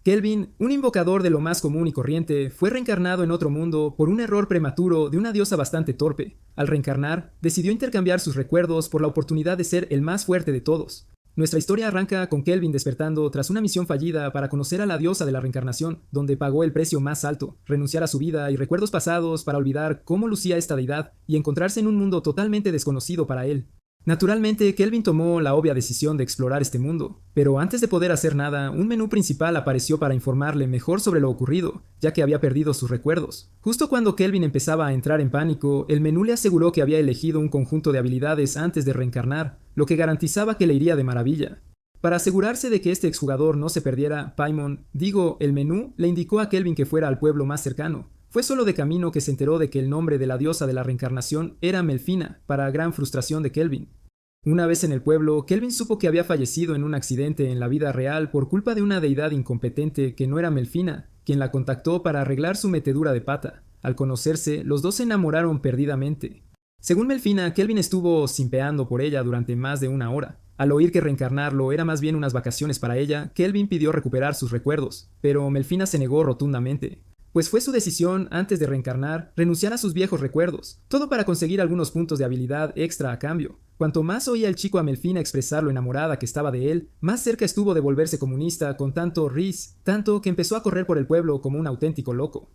Kelvin, un invocador de lo más común y corriente, fue reencarnado en otro mundo por un error prematuro de una diosa bastante torpe. Al reencarnar, decidió intercambiar sus recuerdos por la oportunidad de ser el más fuerte de todos. Nuestra historia arranca con Kelvin despertando tras una misión fallida para conocer a la diosa de la reencarnación, donde pagó el precio más alto, renunciar a su vida y recuerdos pasados para olvidar cómo lucía esta deidad y encontrarse en un mundo totalmente desconocido para él. Naturalmente, Kelvin tomó la obvia decisión de explorar este mundo, pero antes de poder hacer nada, un menú principal apareció para informarle mejor sobre lo ocurrido, ya que había perdido sus recuerdos. Justo cuando Kelvin empezaba a entrar en pánico, el menú le aseguró que había elegido un conjunto de habilidades antes de reencarnar, lo que garantizaba que le iría de maravilla. Para asegurarse de que este exjugador no se perdiera, Paimon, el menú, le indicó a Kelvin que fuera al pueblo más cercano. Fue solo de camino que se enteró de que el nombre de la diosa de la reencarnación era Melfina, para gran frustración de Kelvin. Una vez en el pueblo, Kelvin supo que había fallecido en un accidente en la vida real por culpa de una deidad incompetente que no era Melfina, quien la contactó para arreglar su metedura de pata. Al conocerse, los dos se enamoraron perdidamente. Según Melfina, Kelvin estuvo simpeando por ella durante más de una hora. Al oír que reencarnarlo era más bien unas vacaciones para ella, Kelvin pidió recuperar sus recuerdos, pero Melfina se negó rotundamente. Pues fue su decisión, antes de reencarnar, renunciar a sus viejos recuerdos, todo para conseguir algunos puntos de habilidad extra a cambio. Cuanto más oía el chico a Melfina expresar lo enamorada que estaba de él, más cerca estuvo de volverse comunista con tanto tanto que empezó a correr por el pueblo como un auténtico loco.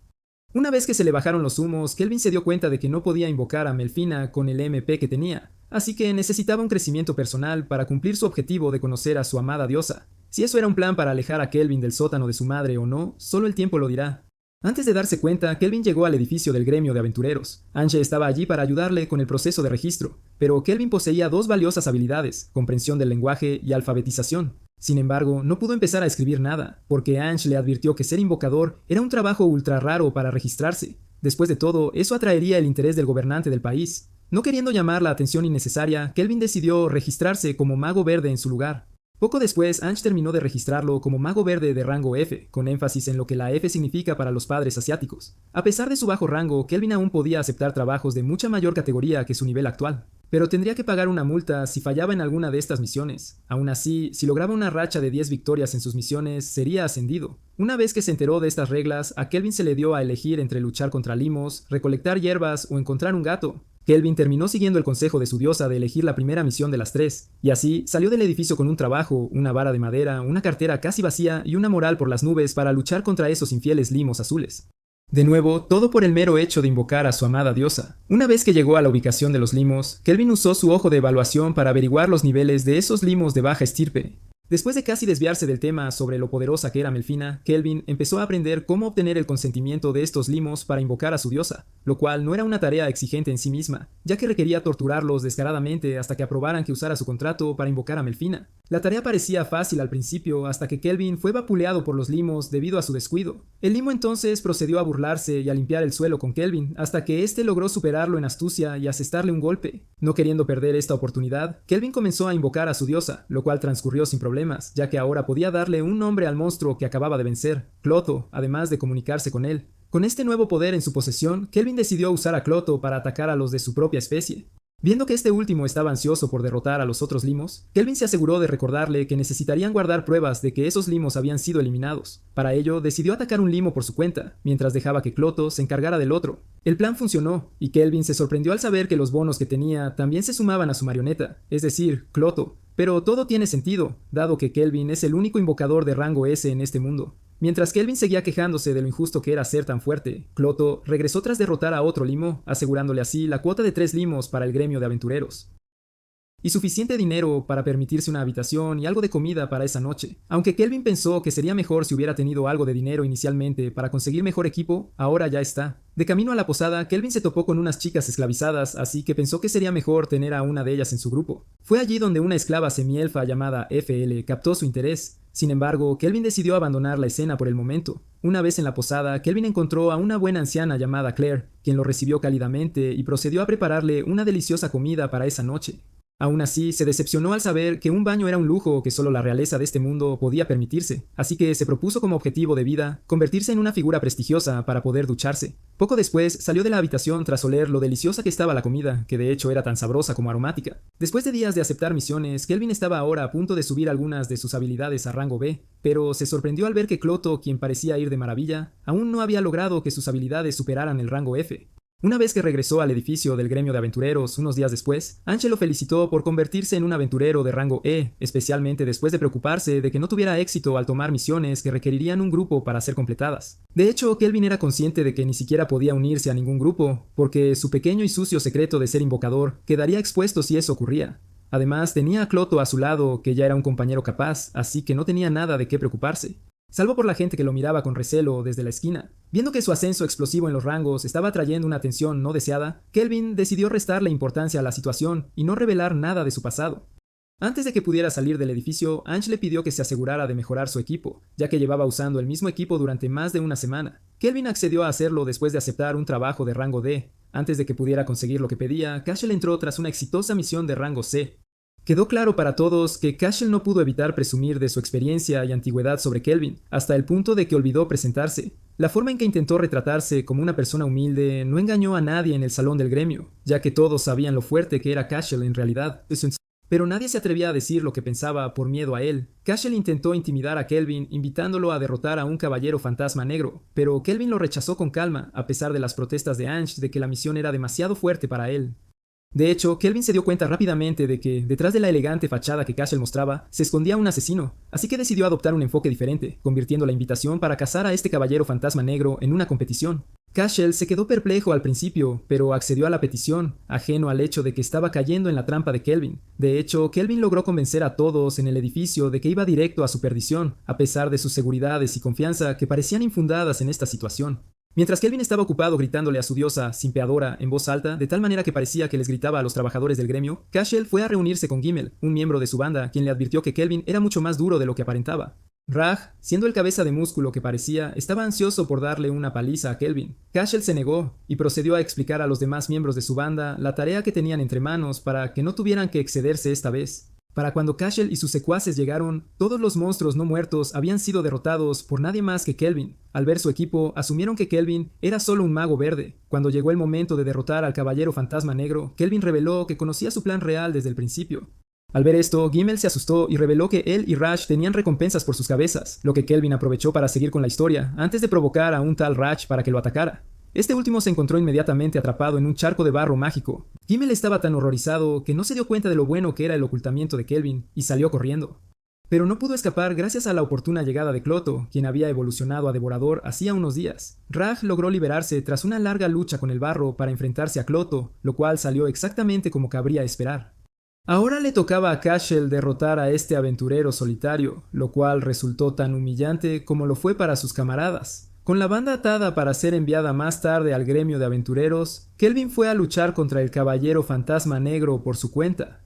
Una vez que se le bajaron los humos, Kelvin se dio cuenta de que no podía invocar a Melfina con el MP que tenía, así que necesitaba un crecimiento personal para cumplir su objetivo de conocer a su amada diosa. Si eso era un plan para alejar a Kelvin del sótano de su madre o no, solo el tiempo lo dirá. Antes de darse cuenta, Kelvin llegó al edificio del gremio de aventureros. Ange estaba allí para ayudarle con el proceso de registro, pero Kelvin poseía dos valiosas habilidades, comprensión del lenguaje y alfabetización. Sin embargo, no pudo empezar a escribir nada, porque Ange le advirtió que ser invocador era un trabajo ultra raro para registrarse. Después de todo, eso atraería el interés del gobernante del país. No queriendo llamar la atención innecesaria, Kelvin decidió registrarse como mago verde en su lugar. Poco después, Ange terminó de registrarlo como mago verde de rango F, con énfasis en lo que la F significa para los padres asiáticos. A pesar de su bajo rango, Kelvin aún podía aceptar trabajos de mucha mayor categoría que su nivel actual, pero tendría que pagar una multa si fallaba en alguna de estas misiones. Aún así, si lograba una racha de 10 victorias en sus misiones, sería ascendido. Una vez que se enteró de estas reglas, a Kelvin se le dio a elegir entre luchar contra limos, recolectar hierbas o encontrar un gato. Kelvin terminó siguiendo el consejo de su diosa de elegir la primera misión de las tres, y así salió del edificio con un trabajo, una vara de madera, una cartera casi vacía y una moral por las nubes para luchar contra esos infieles limos azules. De nuevo, todo por el mero hecho de invocar a su amada diosa. Una vez que llegó a la ubicación de los limos, Kelvin usó su ojo de evaluación para averiguar los niveles de esos limos de baja estirpe. Después de casi desviarse del tema sobre lo poderosa que era Melfina, Kelvin empezó a aprender cómo obtener el consentimiento de estos limos para invocar a su diosa, lo cual no era una tarea exigente en sí misma, ya que requería torturarlos descaradamente hasta que aprobaran que usara su contrato para invocar a Melfina. La tarea parecía fácil al principio hasta que Kelvin fue vapuleado por los limos debido a su descuido. El limo entonces procedió a burlarse y a limpiar el suelo con Kelvin hasta que éste logró superarlo en astucia y asestarle un golpe. No queriendo perder esta oportunidad, Kelvin comenzó a invocar a su diosa, lo cual transcurrió sin problemas, ya que ahora podía darle un nombre al monstruo que acababa de vencer, Clotho, además de comunicarse con él. Con este nuevo poder en su posesión, Kelvin decidió usar a Clotho para atacar a los de su propia especie. Viendo que este último estaba ansioso por derrotar a los otros limos, Kelvin se aseguró de recordarle que necesitarían guardar pruebas de que esos limos habían sido eliminados. Para ello, decidió atacar un limo por su cuenta, mientras dejaba que Clotho se encargara del otro. El plan funcionó, y Kelvin se sorprendió al saber que los bonos que tenía también se sumaban a su marioneta, es decir, Clotho. Pero todo tiene sentido, dado que Kelvin es el único invocador de rango S en este mundo. Mientras Kelvin seguía quejándose de lo injusto que era ser tan fuerte, Clotho regresó tras derrotar a otro limo, asegurándole así la cuota de 3 limos para el gremio de aventureros. Y suficiente dinero para permitirse una habitación y algo de comida para esa noche. Aunque Kelvin pensó que sería mejor si hubiera tenido algo de dinero inicialmente para conseguir mejor equipo, ahora ya está. De camino a la posada, Kelvin se topó con unas chicas esclavizadas, así que pensó que sería mejor tener a una de ellas en su grupo. Fue allí donde una esclava semielfa llamada FL captó su interés. Sin embargo, Kelvin decidió abandonar la escena por el momento. Una vez en la posada, Kelvin encontró a una buena anciana llamada Claire, quien lo recibió cálidamente y procedió a prepararle una deliciosa comida para esa noche. Aún así, se decepcionó al saber que un baño era un lujo que solo la realeza de este mundo podía permitirse, así que se propuso como objetivo de vida convertirse en una figura prestigiosa para poder ducharse. Poco después salió de la habitación tras oler lo deliciosa que estaba la comida, que de hecho era tan sabrosa como aromática. Después de días de aceptar misiones, Kelvin estaba ahora a punto de subir algunas de sus habilidades a rango B, pero se sorprendió al ver que Cloto, quien parecía ir de maravilla, aún no había logrado que sus habilidades superaran el rango F. Una vez que regresó al edificio del gremio de aventureros unos días después, Ange lo felicitó por convertirse en un aventurero de rango E, especialmente después de preocuparse de que no tuviera éxito al tomar misiones que requerirían un grupo para ser completadas. De hecho, Kelvin era consciente de que ni siquiera podía unirse a ningún grupo, porque su pequeño y sucio secreto de ser invocador quedaría expuesto si eso ocurría. Además, tenía a Cloto a su lado, que ya era un compañero capaz, así que no tenía nada de qué preocuparse. Salvo por la gente que lo miraba con recelo desde la esquina. Viendo que su ascenso explosivo en los rangos estaba atrayendo una atención no deseada, Kelvin decidió restarle importancia a la situación y no revelar nada de su pasado. Antes de que pudiera salir del edificio, Ange le pidió que se asegurara de mejorar su equipo, ya que llevaba usando el mismo equipo durante más de una semana. Kelvin accedió a hacerlo después de aceptar un trabajo de rango D. Antes de que pudiera conseguir lo que pedía, Cashel entró tras una exitosa misión de rango C. Quedó claro para todos que Cashel no pudo evitar presumir de su experiencia y antigüedad sobre Kelvin, hasta el punto de que olvidó presentarse. La forma en que intentó retratarse como una persona humilde no engañó a nadie en el salón del gremio, ya que todos sabían lo fuerte que era Cashel en realidad. Pero nadie se atrevía a decir lo que pensaba por miedo a él. Cashel intentó intimidar a Kelvin invitándolo a derrotar a un caballero fantasma negro, pero Kelvin lo rechazó con calma, a pesar de las protestas de Ange de que la misión era demasiado fuerte para él. De hecho, Kelvin se dio cuenta rápidamente de que, detrás de la elegante fachada que Cashel mostraba, se escondía un asesino, así que decidió adoptar un enfoque diferente, convirtiendo la invitación para cazar a este caballero fantasma negro en una competición. Cashel se quedó perplejo al principio, pero accedió a la petición, ajeno al hecho de que estaba cayendo en la trampa de Kelvin. De hecho, Kelvin logró convencer a todos en el edificio de que iba directo a su perdición, a pesar de sus seguridades y confianza que parecían infundadas en esta situación. Mientras Kelvin estaba ocupado gritándole a su diosa simpeadora en voz alta, de tal manera que parecía que les gritaba a los trabajadores del gremio, Cashel fue a reunirse con Gimel, un miembro de su banda, quien le advirtió que Kelvin era mucho más duro de lo que aparentaba. Raj, siendo el cabeza de músculo que parecía, estaba ansioso por darle una paliza a Kelvin. Cashel se negó y procedió a explicar a los demás miembros de su banda la tarea que tenían entre manos para que no tuvieran que excederse esta vez. Para cuando Cashel y sus secuaces llegaron, todos los monstruos no muertos habían sido derrotados por nadie más que Kelvin. Al ver su equipo, asumieron que Kelvin era solo un mago verde. Cuando llegó el momento de derrotar al caballero fantasma negro, Kelvin reveló que conocía su plan real desde el principio. Al ver esto, Gimel se asustó y reveló que él y Raj tenían recompensas por sus cabezas, lo que Kelvin aprovechó para seguir con la historia, antes de provocar a un tal Raj para que lo atacara. Este último se encontró inmediatamente atrapado en un charco de barro mágico. Gimel estaba tan horrorizado que no se dio cuenta de lo bueno que era el ocultamiento de Kelvin, y salió corriendo. Pero no pudo escapar gracias a la oportuna llegada de Cloto, quien había evolucionado a devorador hacía unos días. Raj logró liberarse tras una larga lucha con el barro para enfrentarse a Cloto, lo cual salió exactamente como cabría esperar. Ahora le tocaba a Cashel derrotar a este aventurero solitario, lo cual resultó tan humillante como lo fue para sus camaradas. Con la banda atada para ser enviada más tarde al gremio de aventureros, Kelvin fue a luchar contra el caballero fantasma negro por su cuenta.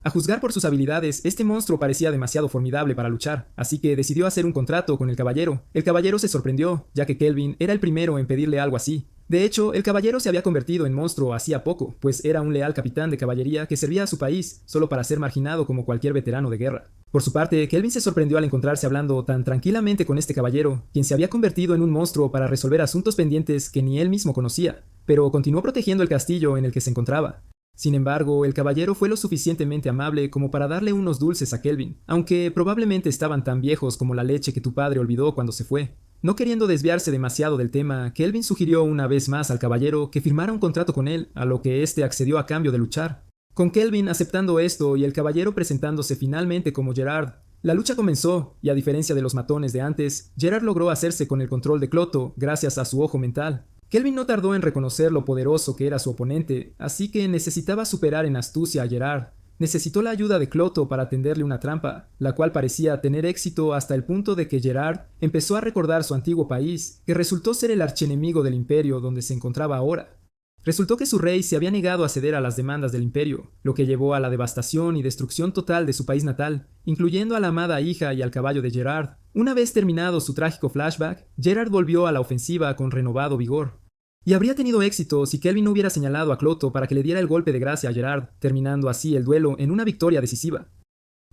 A juzgar por sus habilidades, este monstruo parecía demasiado formidable para luchar, así que decidió hacer un contrato con el caballero. El caballero se sorprendió, ya que Kelvin era el primero en pedirle algo así. De hecho, el caballero se había convertido en monstruo hacía poco, pues era un leal capitán de caballería que servía a su país, solo para ser marginado como cualquier veterano de guerra. Por su parte, Kelvin se sorprendió al encontrarse hablando tan tranquilamente con este caballero, quien se había convertido en un monstruo para resolver asuntos pendientes que ni él mismo conocía, pero continuó protegiendo el castillo en el que se encontraba. Sin embargo, el caballero fue lo suficientemente amable como para darle unos dulces a Kelvin, aunque probablemente estaban tan viejos como la leche que tu padre olvidó cuando se fue. No queriendo desviarse demasiado del tema, Kelvin sugirió una vez más al caballero que firmara un contrato con él, a lo que éste accedió a cambio de luchar. Con Kelvin aceptando esto y el caballero presentándose finalmente como Gerard, la lucha comenzó, y a diferencia de los matones de antes, Gerard logró hacerse con el control de Cloto gracias a su ojo mental. Kelvin no tardó en reconocer lo poderoso que era su oponente, así que necesitaba superar en astucia a Gerard. Necesitó la ayuda de Cloto para tenderle una trampa, la cual parecía tener éxito hasta el punto de que Gerard empezó a recordar su antiguo país, que resultó ser el archienemigo del imperio donde se encontraba ahora. Resultó que su rey se había negado a ceder a las demandas del imperio, lo que llevó a la devastación y destrucción total de su país natal, incluyendo a la amada hija y al caballo de Gerard. Una vez terminado su trágico flashback, Gerard volvió a la ofensiva con renovado vigor. Y habría tenido éxito si Kelvin no hubiera señalado a Clotho para que le diera el golpe de gracia a Gerard, terminando así el duelo en una victoria decisiva.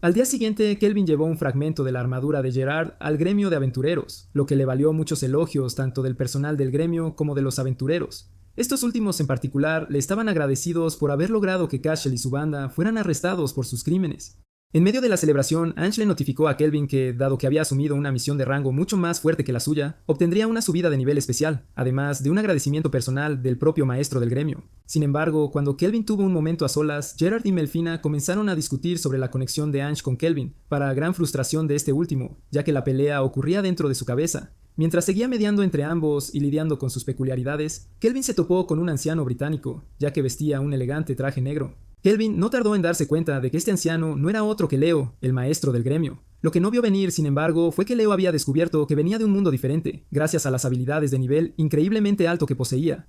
Al día siguiente, Kelvin llevó un fragmento de la armadura de Gerard al gremio de aventureros, lo que le valió muchos elogios tanto del personal del gremio como de los aventureros. Estos últimos en particular le estaban agradecidos por haber logrado que Cashel y su banda fueran arrestados por sus crímenes. En medio de la celebración, Ange le notificó a Kelvin que, dado que había asumido una misión de rango mucho más fuerte que la suya, obtendría una subida de nivel especial, además de un agradecimiento personal del propio maestro del gremio. Sin embargo, cuando Kelvin tuvo un momento a solas, Gerard y Melfina comenzaron a discutir sobre la conexión de Ange con Kelvin, para gran frustración de este último, ya que la pelea ocurría dentro de su cabeza. Mientras seguía mediando entre ambos y lidiando con sus peculiaridades, Kelvin se topó con un anciano británico, ya que vestía un elegante traje negro. Kelvin no tardó en darse cuenta de que este anciano no era otro que Leo, el maestro del gremio. Lo que no vio venir, sin embargo, fue que Leo había descubierto que venía de un mundo diferente, gracias a las habilidades de nivel increíblemente alto que poseía.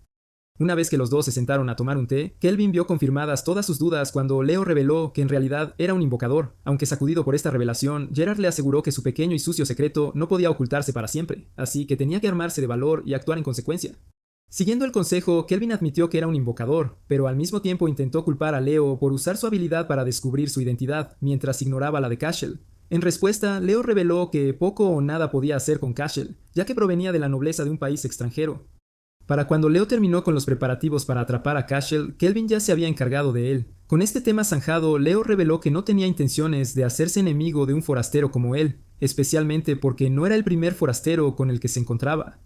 Una vez que los dos se sentaron a tomar un té, Kelvin vio confirmadas todas sus dudas cuando Leo reveló que en realidad era un invocador. Aunque sacudido por esta revelación, Gerard le aseguró que su pequeño y sucio secreto no podía ocultarse para siempre, así que tenía que armarse de valor y actuar en consecuencia. Siguiendo el consejo, Kelvin admitió que era un invocador, pero al mismo tiempo intentó culpar a Leo por usar su habilidad para descubrir su identidad, mientras ignoraba la de Cashel. En respuesta, Leo reveló que poco o nada podía hacer con Cashel, ya que provenía de la nobleza de un país extranjero. Para cuando Leo terminó con los preparativos para atrapar a Cashel, Kelvin ya se había encargado de él. Con este tema zanjado, Leo reveló que no tenía intenciones de hacerse enemigo de un forastero como él, especialmente porque no era el primer forastero con el que se encontraba.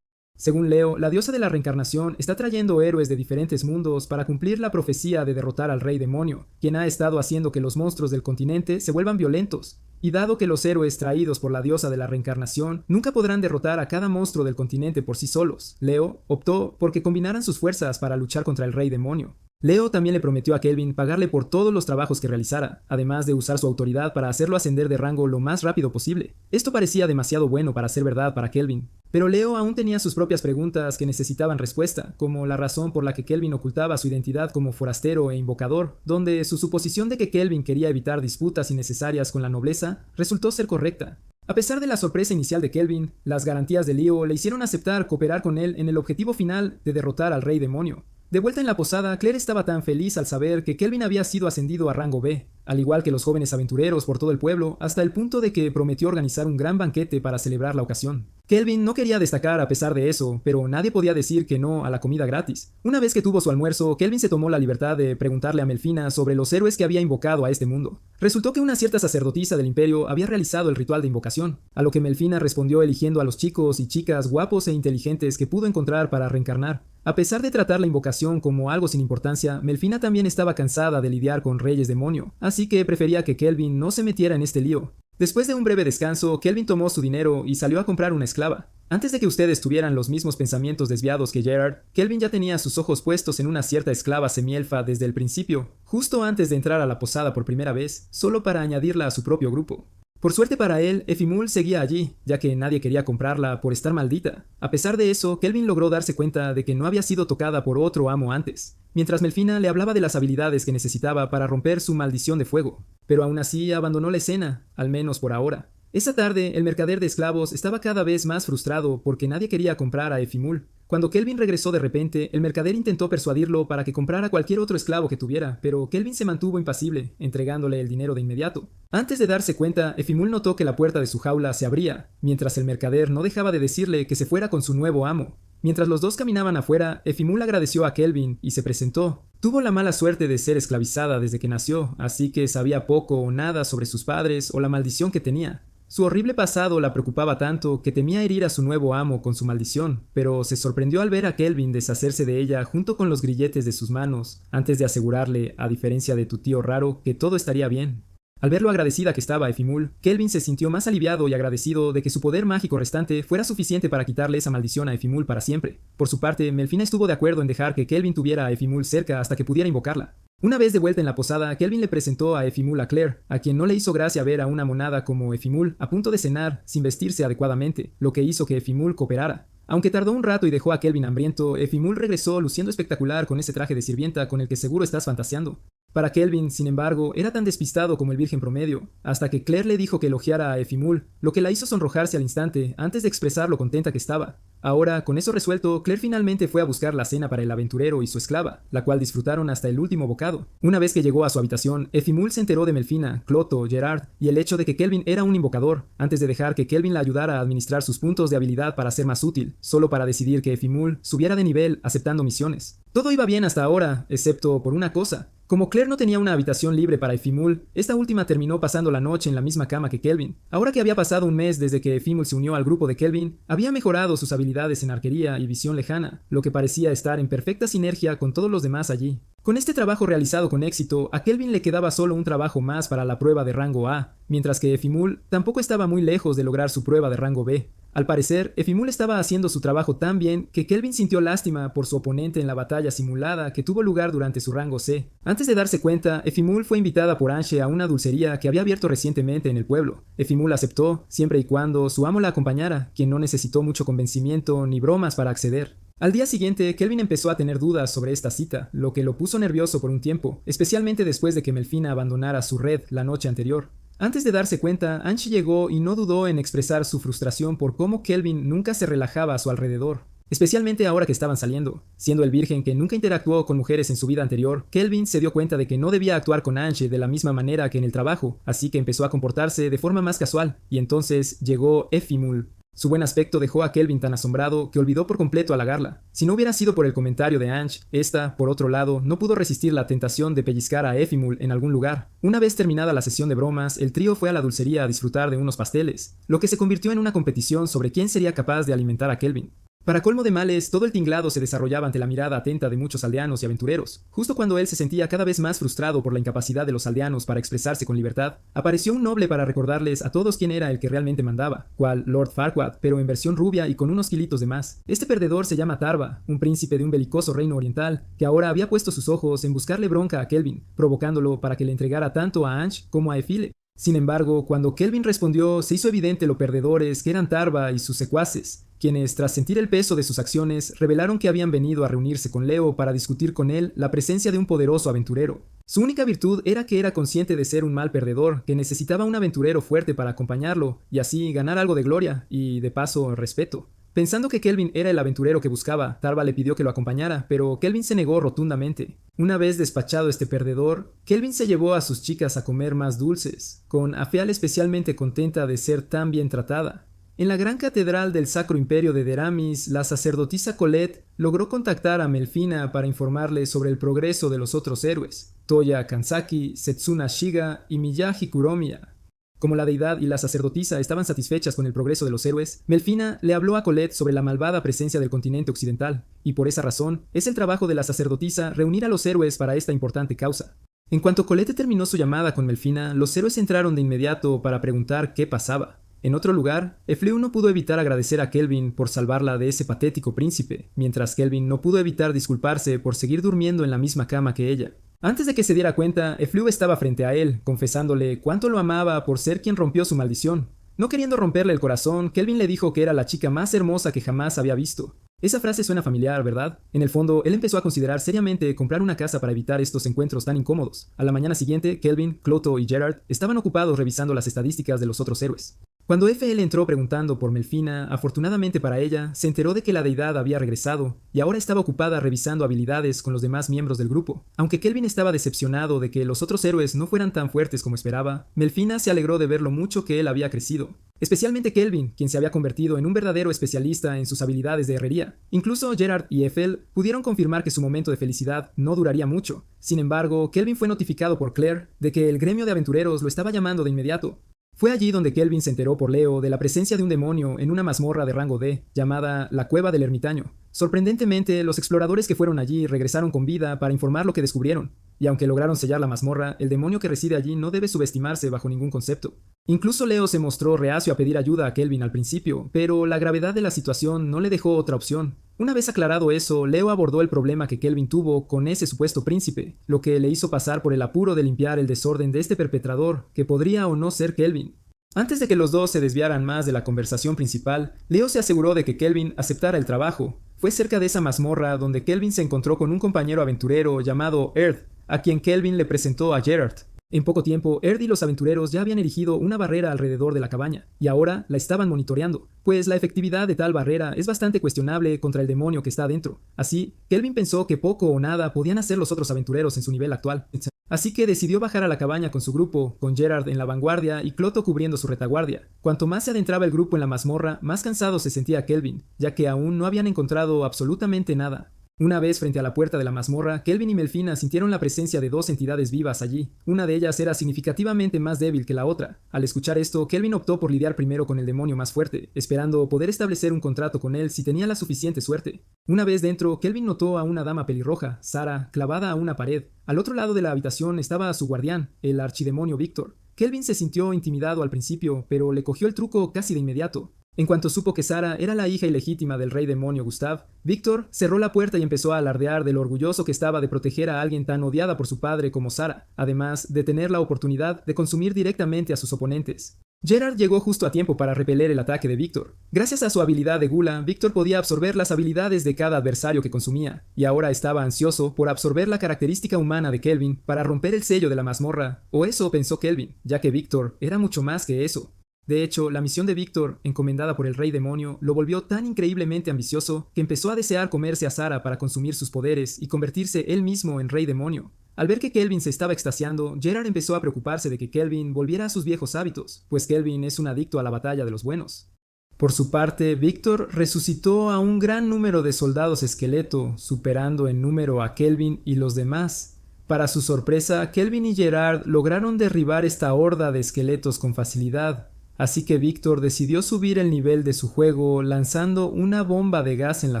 Según Leo, la diosa de la reencarnación está trayendo héroes de diferentes mundos para cumplir la profecía de derrotar al rey demonio, quien ha estado haciendo que los monstruos del continente se vuelvan violentos. Y dado que los héroes traídos por la diosa de la reencarnación nunca podrán derrotar a cada monstruo del continente por sí solos, Leo optó por que combinaran sus fuerzas para luchar contra el rey demonio. Leo también le prometió a Kelvin pagarle por todos los trabajos que realizara, además de usar su autoridad para hacerlo ascender de rango lo más rápido posible. Esto parecía demasiado bueno para ser verdad para Kelvin, pero Leo aún tenía sus propias preguntas que necesitaban respuesta, como la razón por la que Kelvin ocultaba su identidad como forastero e invocador, donde su suposición de que Kelvin quería evitar disputas innecesarias con la nobleza resultó ser correcta. A pesar de la sorpresa inicial de Kelvin, las garantías de Leo le hicieron aceptar cooperar con él en el objetivo final de derrotar al rey demonio. De vuelta en la posada, Claire estaba tan feliz al saber que Kelvin había sido ascendido a rango B, al igual que los jóvenes aventureros por todo el pueblo, hasta el punto de que prometió organizar un gran banquete para celebrar la ocasión. Kelvin no quería destacar a pesar de eso, pero nadie podía decir que no a la comida gratis. Una vez que tuvo su almuerzo, Kelvin se tomó la libertad de preguntarle a Melfina sobre los héroes que había invocado a este mundo. Resultó que una cierta sacerdotisa del imperio había realizado el ritual de invocación, a lo que Melfina respondió eligiendo a los chicos y chicas guapos e inteligentes que pudo encontrar para reencarnar. A pesar de tratar la invocación como algo sin importancia, Melfina también estaba cansada de lidiar con reyes demonio, así que prefería que Kelvin no se metiera en este lío. Después de un breve descanso, Kelvin tomó su dinero y salió a comprar una esclava. Antes de que ustedes tuvieran los mismos pensamientos desviados que Gerard, Kelvin ya tenía sus ojos puestos en una cierta esclava semielfa desde el principio, justo antes de entrar a la posada por primera vez, solo para añadirla a su propio grupo. Por suerte para él, Efimul seguía allí, ya que nadie quería comprarla por estar maldita. A pesar de eso, Kelvin logró darse cuenta de que no había sido tocada por otro amo antes, mientras Melfina le hablaba de las habilidades que necesitaba para romper su maldición de fuego. Pero aún así abandonó la escena, al menos por ahora. Esa tarde, el mercader de esclavos estaba cada vez más frustrado porque nadie quería comprar a Efimul. Cuando Kelvin regresó de repente, el mercader intentó persuadirlo para que comprara cualquier otro esclavo que tuviera, pero Kelvin se mantuvo impasible, entregándole el dinero de inmediato. Antes de darse cuenta, Efimul notó que la puerta de su jaula se abría, mientras el mercader no dejaba de decirle que se fuera con su nuevo amo. Mientras los dos caminaban afuera, Efimul agradeció a Kelvin y se presentó. Tuvo la mala suerte de ser esclavizada desde que nació, así que sabía poco o nada sobre sus padres o la maldición que tenía. Su horrible pasado la preocupaba tanto que temía herir a su nuevo amo con su maldición, pero se sorprendió al ver a Kelvin deshacerse de ella junto con los grilletes de sus manos, antes de asegurarle, a diferencia de tu tío raro, que todo estaría bien. Al ver lo agradecida que estaba Efimul, Kelvin se sintió más aliviado y agradecido de que su poder mágico restante fuera suficiente para quitarle esa maldición a Efimul para siempre. Por su parte, Melfina estuvo de acuerdo en dejar que Kelvin tuviera a Efimul cerca hasta que pudiera invocarla. Una vez de vuelta en la posada, Kelvin le presentó a Efimul a Claire, a quien no le hizo gracia ver a una monada como Efimul a punto de cenar sin vestirse adecuadamente, lo que hizo que Efimul cooperara. Aunque tardó un rato y dejó a Kelvin hambriento, Efimul regresó luciendo espectacular con ese traje de sirvienta con el que seguro estás fantaseando. Para Kelvin, sin embargo, era tan despistado como el virgen promedio, hasta que Claire le dijo que elogiara a Efimul, lo que la hizo sonrojarse al instante antes de expresar lo contenta que estaba. Ahora, con eso resuelto, Claire finalmente fue a buscar la cena para el aventurero y su esclava, la cual disfrutaron hasta el último bocado. Una vez que llegó a su habitación, Efimul se enteró de Melfina, Cloto, Gerard y el hecho de que Kelvin era un invocador, antes de dejar que Kelvin la ayudara a administrar sus puntos de habilidad para ser más útil, solo para decidir que Efimul subiera de nivel aceptando misiones. Todo iba bien hasta ahora, excepto por una cosa. Como Claire no tenía una habitación libre para Efimul, esta última terminó pasando la noche en la misma cama que Kelvin. Ahora que había pasado un mes desde que Efimul se unió al grupo de Kelvin, había mejorado sus habilidades en arquería y visión lejana, lo que parecía estar en perfecta sinergia con todos los demás allí. Con este trabajo realizado con éxito, a Kelvin le quedaba solo un trabajo más para la prueba de rango A, mientras que Efimul tampoco estaba muy lejos de lograr su prueba de rango B. Al parecer, Efimul estaba haciendo su trabajo tan bien que Kelvin sintió lástima por su oponente en la batalla simulada que tuvo lugar durante su rango C. Antes de darse cuenta, Efimul fue invitada por Anshe a una dulcería que había abierto recientemente en el pueblo. Efimul aceptó, siempre y cuando su amo la acompañara, quien no necesitó mucho convencimiento ni bromas para acceder. Al día siguiente, Kelvin empezó a tener dudas sobre esta cita, lo que lo puso nervioso por un tiempo, especialmente después de que Melfina abandonara su red la noche anterior. Antes de darse cuenta, Anshe llegó y no dudó en expresar su frustración por cómo Kelvin nunca se relajaba a su alrededor, especialmente ahora que estaban saliendo. Siendo el virgen que nunca interactuó con mujeres en su vida anterior, Kelvin se dio cuenta de que no debía actuar con Anshe de la misma manera que en el trabajo, así que empezó a comportarse de forma más casual, y entonces llegó Efimul. Su buen aspecto dejó a Kelvin tan asombrado que olvidó por completo halagarla. Si no hubiera sido por el comentario de Anshe, esta, por otro lado, no pudo resistir la tentación de pellizcar a Efimul en algún lugar. Una vez terminada la sesión de bromas, el trío fue a la dulcería a disfrutar de unos pasteles, lo que se convirtió en una competición sobre quién sería capaz de alimentar a Kelvin. Para colmo de males, todo el tinglado se desarrollaba ante la mirada atenta de muchos aldeanos y aventureros. Justo cuando él se sentía cada vez más frustrado por la incapacidad de los aldeanos para expresarse con libertad, apareció un noble para recordarles a todos quién era el que realmente mandaba, cual Lord Farquaad, pero en versión rubia y con unos kilitos de más. Este perdedor se llama Tarva, un príncipe de un belicoso reino oriental, que ahora había puesto sus ojos en buscarle bronca a Kelvin, provocándolo para que le entregara tanto a Anshe como a Efile. Sin embargo, cuando Kelvin respondió, se hizo evidente lo perdedores que eran Tarva y sus secuaces, quienes, tras sentir el peso de sus acciones, revelaron que habían venido a reunirse con Leo para discutir con él la presencia de un poderoso aventurero. Su única virtud era que era consciente de ser un mal perdedor, que necesitaba un aventurero fuerte para acompañarlo, y así ganar algo de gloria, y, de paso, respeto. Pensando que Kelvin era el aventurero que buscaba, Tarva le pidió que lo acompañara, pero Kelvin se negó rotundamente. Una vez despachado este perdedor, Kelvin se llevó a sus chicas a comer más dulces, con Afial especialmente contenta de ser tan bien tratada. En la gran catedral del Sacro Imperio de Deramis, la sacerdotisa Colette logró contactar a Melfina para informarle sobre el progreso de los otros héroes, Toya Kanzaki, Setsuna Shiga y Miyagi Kuromiya. Como la deidad y la sacerdotisa estaban satisfechas con el progreso de los héroes, Melfina le habló a Colette sobre la malvada presencia del continente occidental, y por esa razón, es el trabajo de la sacerdotisa reunir a los héroes para esta importante causa. En cuanto Colette terminó su llamada con Melfina, los héroes entraron de inmediato para preguntar qué pasaba. En otro lugar, Efleu no pudo evitar agradecer a Kelvin por salvarla de ese patético príncipe, mientras Kelvin no pudo evitar disculparse por seguir durmiendo en la misma cama que ella. Antes de que se diera cuenta, Efleu estaba frente a él, confesándole cuánto lo amaba por ser quien rompió su maldición. No queriendo romperle el corazón, Kelvin le dijo que era la chica más hermosa que jamás había visto. Esa frase suena familiar, ¿verdad? En el fondo, él empezó a considerar seriamente comprar una casa para evitar estos encuentros tan incómodos. A la mañana siguiente, Kelvin, Cloto y Gerard estaban ocupados revisando las estadísticas de los otros héroes. Cuando FL entró preguntando por Melfina, afortunadamente para ella, se enteró de que la deidad había regresado y ahora estaba ocupada revisando habilidades con los demás miembros del grupo. Aunque Kelvin estaba decepcionado de que los otros héroes no fueran tan fuertes como esperaba, Melfina se alegró de ver lo mucho que él había crecido. Especialmente Kelvin, quien se había convertido en un verdadero especialista en sus habilidades de herrería. Incluso Gerard y FL pudieron confirmar que su momento de felicidad no duraría mucho. Sin embargo, Kelvin fue notificado por Claire de que el gremio de aventureros lo estaba llamando de inmediato. Fue allí donde Kelvin se enteró por Leo de la presencia de un demonio en una mazmorra de rango D, llamada la Cueva del Ermitaño. Sorprendentemente, los exploradores que fueron allí regresaron con vida para informar lo que descubrieron, y aunque lograron sellar la mazmorra, el demonio que reside allí no debe subestimarse bajo ningún concepto. Incluso Leo se mostró reacio a pedir ayuda a Kelvin al principio, pero la gravedad de la situación no le dejó otra opción. Una vez aclarado eso, Leo abordó el problema que Kelvin tuvo con ese supuesto príncipe, lo que le hizo pasar por el apuro de limpiar el desorden de este perpetrador, que podría o no ser Kelvin. Antes de que los dos se desviaran más de la conversación principal, Leo se aseguró de que Kelvin aceptara el trabajo. Fue cerca de esa mazmorra donde Kelvin se encontró con un compañero aventurero llamado Earth, a quien Kelvin le presentó a Gerard. En poco tiempo, Erd y los aventureros ya habían erigido una barrera alrededor de la cabaña, y ahora la estaban monitoreando, pues la efectividad de tal barrera es bastante cuestionable contra el demonio que está adentro. Así, Kelvin pensó que poco o nada podían hacer los otros aventureros en su nivel actual. Así que decidió bajar a la cabaña con su grupo, con Gerard en la vanguardia y Cloto cubriendo su retaguardia. Cuanto más se adentraba el grupo en la mazmorra, más cansado se sentía Kelvin, ya que aún no habían encontrado absolutamente nada. Una vez frente a la puerta de la mazmorra, Kelvin y Melfina sintieron la presencia de dos entidades vivas allí. Una de ellas era significativamente más débil que la otra. Al escuchar esto, Kelvin optó por lidiar primero con el demonio más fuerte, esperando poder establecer un contrato con él si tenía la suficiente suerte. Una vez dentro, Kelvin notó a una dama pelirroja, Sara, clavada a una pared. Al otro lado de la habitación estaba su guardián, el archidemonio Víctor. Kelvin se sintió intimidado al principio, pero le cogió el truco casi de inmediato. En cuanto supo que Sara era la hija ilegítima del rey demonio Gustav, Víctor cerró la puerta y empezó a alardear de lo orgulloso que estaba de proteger a alguien tan odiada por su padre como Sara, además de tener la oportunidad de consumir directamente a sus oponentes. Gerard llegó justo a tiempo para repeler el ataque de Víctor. Gracias a su habilidad de gula, Víctor podía absorber las habilidades de cada adversario que consumía, y ahora estaba ansioso por absorber la característica humana de Kelvin para romper el sello de la mazmorra, o eso pensó Kelvin, ya que Víctor era mucho más que eso. De hecho, la misión de Víctor, encomendada por el rey demonio, lo volvió tan increíblemente ambicioso que empezó a desear comerse a Sara para consumir sus poderes y convertirse él mismo en rey demonio. Al ver que Kelvin se estaba extasiando, Gerard empezó a preocuparse de que Kelvin volviera a sus viejos hábitos, pues Kelvin es un adicto a la batalla de los buenos. Por su parte, Víctor resucitó a un gran número de soldados esqueleto, superando en número a Kelvin y los demás. Para su sorpresa, Kelvin y Gerard lograron derribar esta horda de esqueletos con facilidad. Así que Víctor decidió subir el nivel de su juego lanzando una bomba de gas en la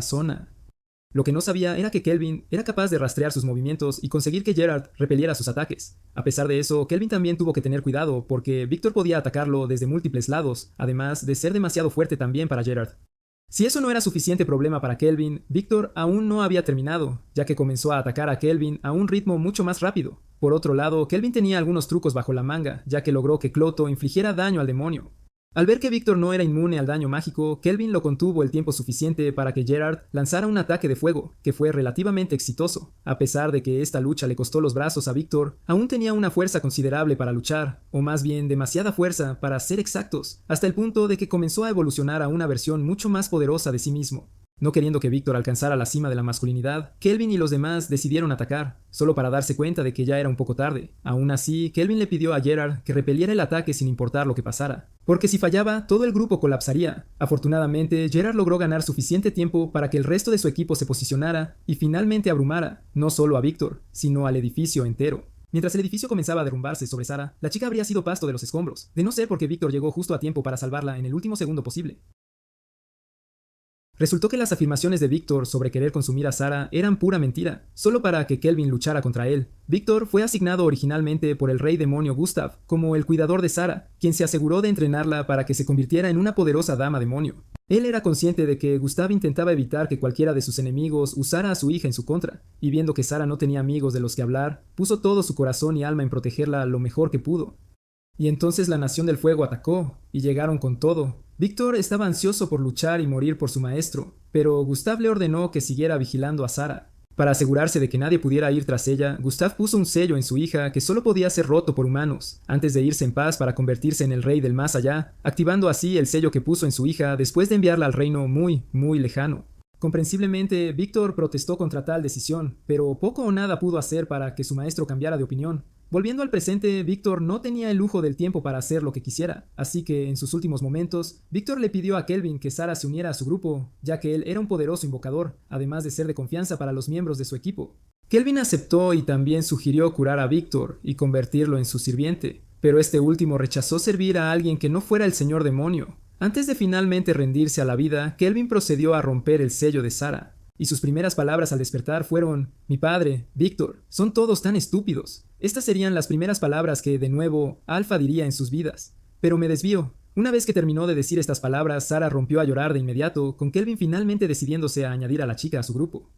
zona. Lo que no sabía era que Kelvin era capaz de rastrear sus movimientos y conseguir que Gerard repeliera sus ataques. A pesar de eso, Kelvin también tuvo que tener cuidado porque Víctor podía atacarlo desde múltiples lados, además de ser demasiado fuerte también para Gerard. Si eso no era suficiente problema para Kelvin, Víctor aún no había terminado, ya que comenzó a atacar a Kelvin a un ritmo mucho más rápido. Por otro lado, Kelvin tenía algunos trucos bajo la manga, ya que logró que Cloto infligiera daño al demonio. Al ver que Víctor no era inmune al daño mágico, Kelvin lo contuvo el tiempo suficiente para que Gerard lanzara un ataque de fuego, que fue relativamente exitoso. A pesar de que esta lucha le costó los brazos a Víctor, aún tenía una fuerza considerable para luchar, o más bien demasiada fuerza para ser exactos, hasta el punto de que comenzó a evolucionar a una versión mucho más poderosa de sí mismo. No queriendo que Víctor alcanzara la cima de la masculinidad, Kelvin y los demás decidieron atacar, solo para darse cuenta de que ya era un poco tarde. Aún así, Kelvin le pidió a Gerard que repeliera el ataque sin importar lo que pasara, porque si fallaba, todo el grupo colapsaría. Afortunadamente, Gerard logró ganar suficiente tiempo para que el resto de su equipo se posicionara y finalmente abrumara, no solo a Víctor, sino al edificio entero. Mientras el edificio comenzaba a derrumbarse sobre Sara, la chica habría sido pasto de los escombros, de no ser porque Víctor llegó justo a tiempo para salvarla en el último segundo posible. Resultó que las afirmaciones de Víctor sobre querer consumir a Sara eran pura mentira, solo para que Kelvin luchara contra él. Víctor fue asignado originalmente por el rey demonio Gustav como el cuidador de Sara, quien se aseguró de entrenarla para que se convirtiera en una poderosa dama demonio. Él era consciente de que Gustav intentaba evitar que cualquiera de sus enemigos usara a su hija en su contra, y viendo que Sara no tenía amigos de los que hablar, puso todo su corazón y alma en protegerla lo mejor que pudo. Y entonces la Nación del Fuego atacó, y llegaron con todo. Víctor estaba ansioso por luchar y morir por su maestro, pero Gustav le ordenó que siguiera vigilando a Sara. Para asegurarse de que nadie pudiera ir tras ella, Gustav puso un sello en su hija que solo podía ser roto por humanos, antes de irse en paz para convertirse en el rey del más allá, activando así el sello que puso en su hija después de enviarla al reino muy, muy lejano. Comprensiblemente, Víctor protestó contra tal decisión, pero poco o nada pudo hacer para que su maestro cambiara de opinión. Volviendo al presente, Víctor no tenía el lujo del tiempo para hacer lo que quisiera, así que en sus últimos momentos, Víctor le pidió a Kelvin que Sara se uniera a su grupo, ya que él era un poderoso invocador, además de ser de confianza para los miembros de su equipo. Kelvin aceptó y también sugirió curar a Víctor y convertirlo en su sirviente, pero este último rechazó servir a alguien que no fuera el señor demonio. Antes de finalmente rendirse a la vida, Kelvin procedió a romper el sello de Sara, y sus primeras palabras al despertar fueron: «Mi padre, Víctor, son todos tan estúpidos». Estas serían las primeras palabras que, de nuevo, Alpha diría en sus vidas. Pero me desvío. Una vez que terminó de decir estas palabras, Sara rompió a llorar de inmediato, con Kelvin finalmente decidiéndose a añadir a la chica a su grupo.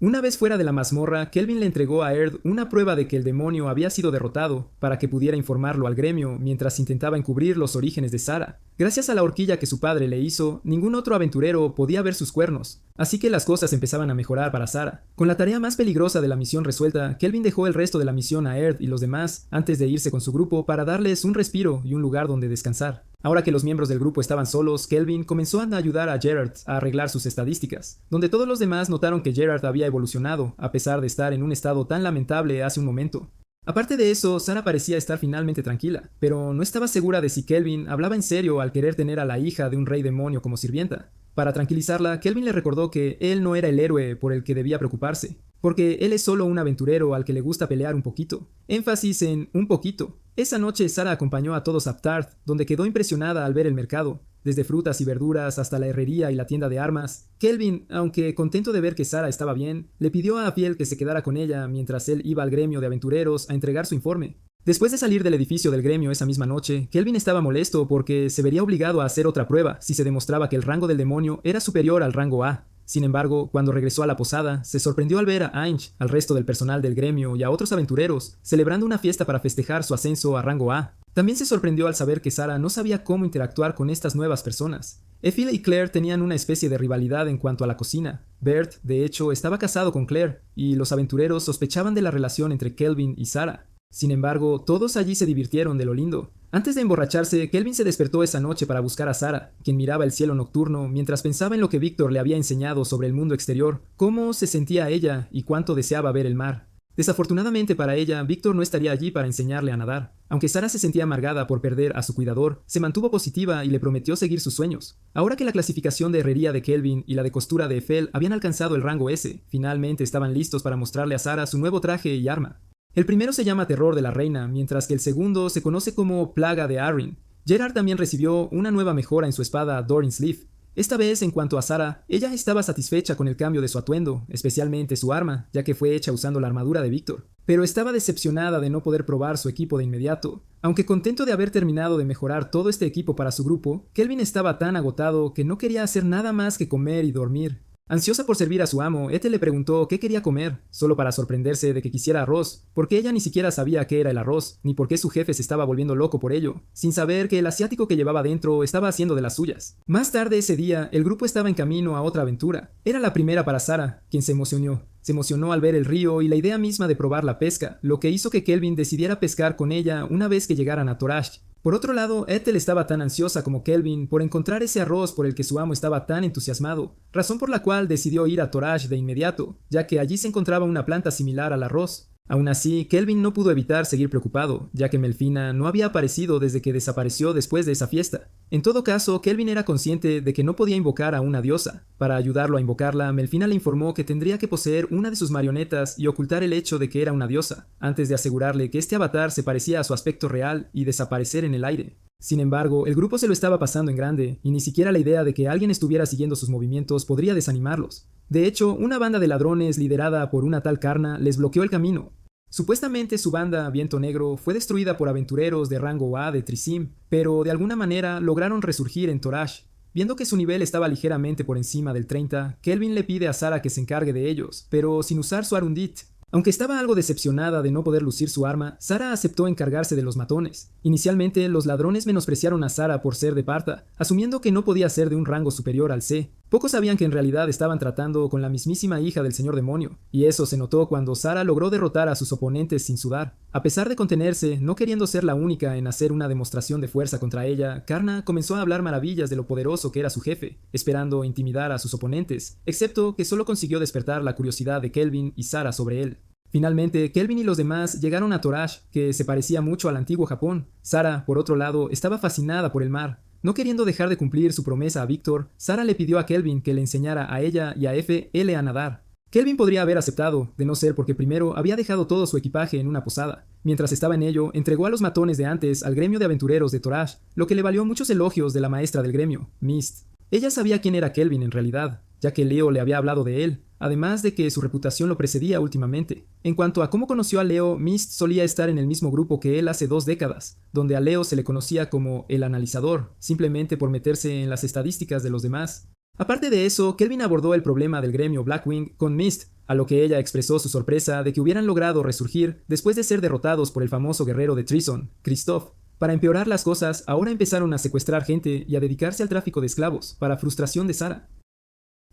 Una vez fuera de la mazmorra, Kelvin le entregó a Erd una prueba de que el demonio había sido derrotado, para que pudiera informarlo al gremio mientras intentaba encubrir los orígenes de Sarah. Gracias a la horquilla que su padre le hizo, ningún otro aventurero podía ver sus cuernos, así que las cosas empezaban a mejorar para Sarah. Con la tarea más peligrosa de la misión resuelta, Kelvin dejó el resto de la misión a Erd y los demás antes de irse con su grupo para darles un respiro y un lugar donde descansar. Ahora que los miembros del grupo estaban solos, Kelvin comenzó a ayudar a Gerard a arreglar sus estadísticas, donde todos los demás notaron que Gerard había evolucionado, a pesar de estar en un estado tan lamentable hace un momento. Aparte de eso, Sarah parecía estar finalmente tranquila, pero no estaba segura de si Kelvin hablaba en serio al querer tener a la hija de un rey demonio como sirvienta. Para tranquilizarla, Kelvin le recordó que él no era el héroe por el que debía preocuparse, porque él es solo un aventurero al que le gusta pelear un poquito. Énfasis en un poquito. Esa noche Sarah acompañó a todos a Aptarth, donde quedó impresionada al ver el mercado, desde frutas y verduras hasta la herrería y la tienda de armas. Kelvin, aunque contento de ver que Sarah estaba bien, le pidió a Afiel que se quedara con ella mientras él iba al gremio de aventureros a entregar su informe. Después de salir del edificio del gremio esa misma noche, Kelvin estaba molesto porque se vería obligado a hacer otra prueba si se demostraba que el rango del demonio era superior al rango A. Sin embargo, cuando regresó a la posada, se sorprendió al ver a Ainge, al resto del personal del gremio y a otros aventureros, celebrando una fiesta para festejar su ascenso a rango A. También se sorprendió al saber que Sarah no sabía cómo interactuar con estas nuevas personas. Ethel y Claire tenían una especie de rivalidad en cuanto a la cocina. Bert, de hecho, estaba casado con Claire, y los aventureros sospechaban de la relación entre Kelvin y Sarah. Sin embargo, todos allí se divirtieron de lo lindo. Antes de emborracharse, Kelvin se despertó esa noche para buscar a Sarah, quien miraba el cielo nocturno mientras pensaba en lo que Víctor le había enseñado sobre el mundo exterior, cómo se sentía ella y cuánto deseaba ver el mar. Desafortunadamente para ella, Víctor no estaría allí para enseñarle a nadar. Aunque Sarah se sentía amargada por perder a su cuidador, se mantuvo positiva y le prometió seguir sus sueños. Ahora que la clasificación de herrería de Kelvin y la de costura de Ethel habían alcanzado el rango S, finalmente estaban listos para mostrarle a Sarah su nuevo traje y arma. El primero se llama Terror de la Reina, mientras que el segundo se conoce como Plaga de Arryn. Gerard también recibió una nueva mejora en su espada Doran's Leaf. Esta vez, en cuanto a Sarah, ella estaba satisfecha con el cambio de su atuendo, especialmente su arma, ya que fue hecha usando la armadura de Víctor. Pero estaba decepcionada de no poder probar su equipo de inmediato. Aunque contento de haber terminado de mejorar todo este equipo para su grupo, Kelvin estaba tan agotado que no quería hacer nada más que comer y dormir. Ansiosa por servir a su amo, Ethel le preguntó qué quería comer, solo para sorprenderse de que quisiera arroz, porque ella ni siquiera sabía qué era el arroz, ni por qué su jefe se estaba volviendo loco por ello, sin saber que el asiático que llevaba dentro estaba haciendo de las suyas. Más tarde ese día, el grupo estaba en camino a otra aventura. Era la primera para Sarah, quien se emocionó. Se emocionó al ver el río y la idea misma de probar la pesca, lo que hizo que Kelvin decidiera pescar con ella una vez que llegaran a Torash. Por otro lado, Ethel estaba tan ansiosa como Kelvin por encontrar ese arroz por el que su amo estaba tan entusiasmado, razón por la cual decidió ir a Torash de inmediato, ya que allí se encontraba una planta similar al arroz. Aún así, Kelvin no pudo evitar seguir preocupado, ya que Melfina no había aparecido desde que desapareció después de esa fiesta. En todo caso, Kelvin era consciente de que no podía invocar a una diosa. Para ayudarlo a invocarla, Melfina le informó que tendría que poseer una de sus marionetas y ocultar el hecho de que era una diosa, antes de asegurarle que este avatar se parecía a su aspecto real y desaparecer en el aire. Sin embargo, el grupo se lo estaba pasando en grande, y ni siquiera la idea de que alguien estuviera siguiendo sus movimientos podría desanimarlos. De hecho, una banda de ladrones liderada por una tal Karna les bloqueó el camino. Supuestamente su banda, Viento Negro, fue destruida por aventureros de rango A de Trisim, pero de alguna manera lograron resurgir en Torash. Viendo que su nivel estaba ligeramente por encima del 30, Kelvin le pide a Sarah que se encargue de ellos, pero sin usar su Arundit. Aunque estaba algo decepcionada de no poder lucir su arma, Sarah aceptó encargarse de los matones. Inicialmente, los ladrones menospreciaron a Sarah por ser de Parta, asumiendo que no podía ser de un rango superior al C. Pocos sabían que en realidad estaban tratando con la mismísima hija del señor demonio, y eso se notó cuando Sarah logró derrotar a sus oponentes sin sudar. A pesar de contenerse, no queriendo ser la única en hacer una demostración de fuerza contra ella, Karna comenzó a hablar maravillas de lo poderoso que era su jefe, esperando intimidar a sus oponentes, excepto que solo consiguió despertar la curiosidad de Kelvin y Sarah sobre él. Finalmente, Kelvin y los demás llegaron a Torash, que se parecía mucho al antiguo Japón. Sarah, por otro lado, estaba fascinada por el mar. No queriendo dejar de cumplir su promesa a Víctor, Sarah le pidió a Kelvin que le enseñara a ella y a F.L. a nadar. Kelvin podría haber aceptado, de no ser porque primero había dejado todo su equipaje en una posada. Mientras estaba en ello, entregó a los matones de antes al gremio de aventureros de Torash, lo que le valió muchos elogios de la maestra del gremio, Mist. Ella sabía quién era Kelvin en realidad, ya que Leo le había hablado de él, además de que su reputación lo precedía últimamente. En cuanto a cómo conoció a Leo, Mist solía estar en el mismo grupo que él hace 2 décadas, donde a Leo se le conocía como el analizador, simplemente por meterse en las estadísticas de los demás. Aparte de eso, Kelvin abordó el problema del gremio Blackwing con Mist, a lo que ella expresó su sorpresa de que hubieran logrado resurgir después de ser derrotados por el famoso guerrero de Trison, Kristoff. Para empeorar las cosas, ahora empezaron a secuestrar gente y a dedicarse al tráfico de esclavos, para frustración de Sarah.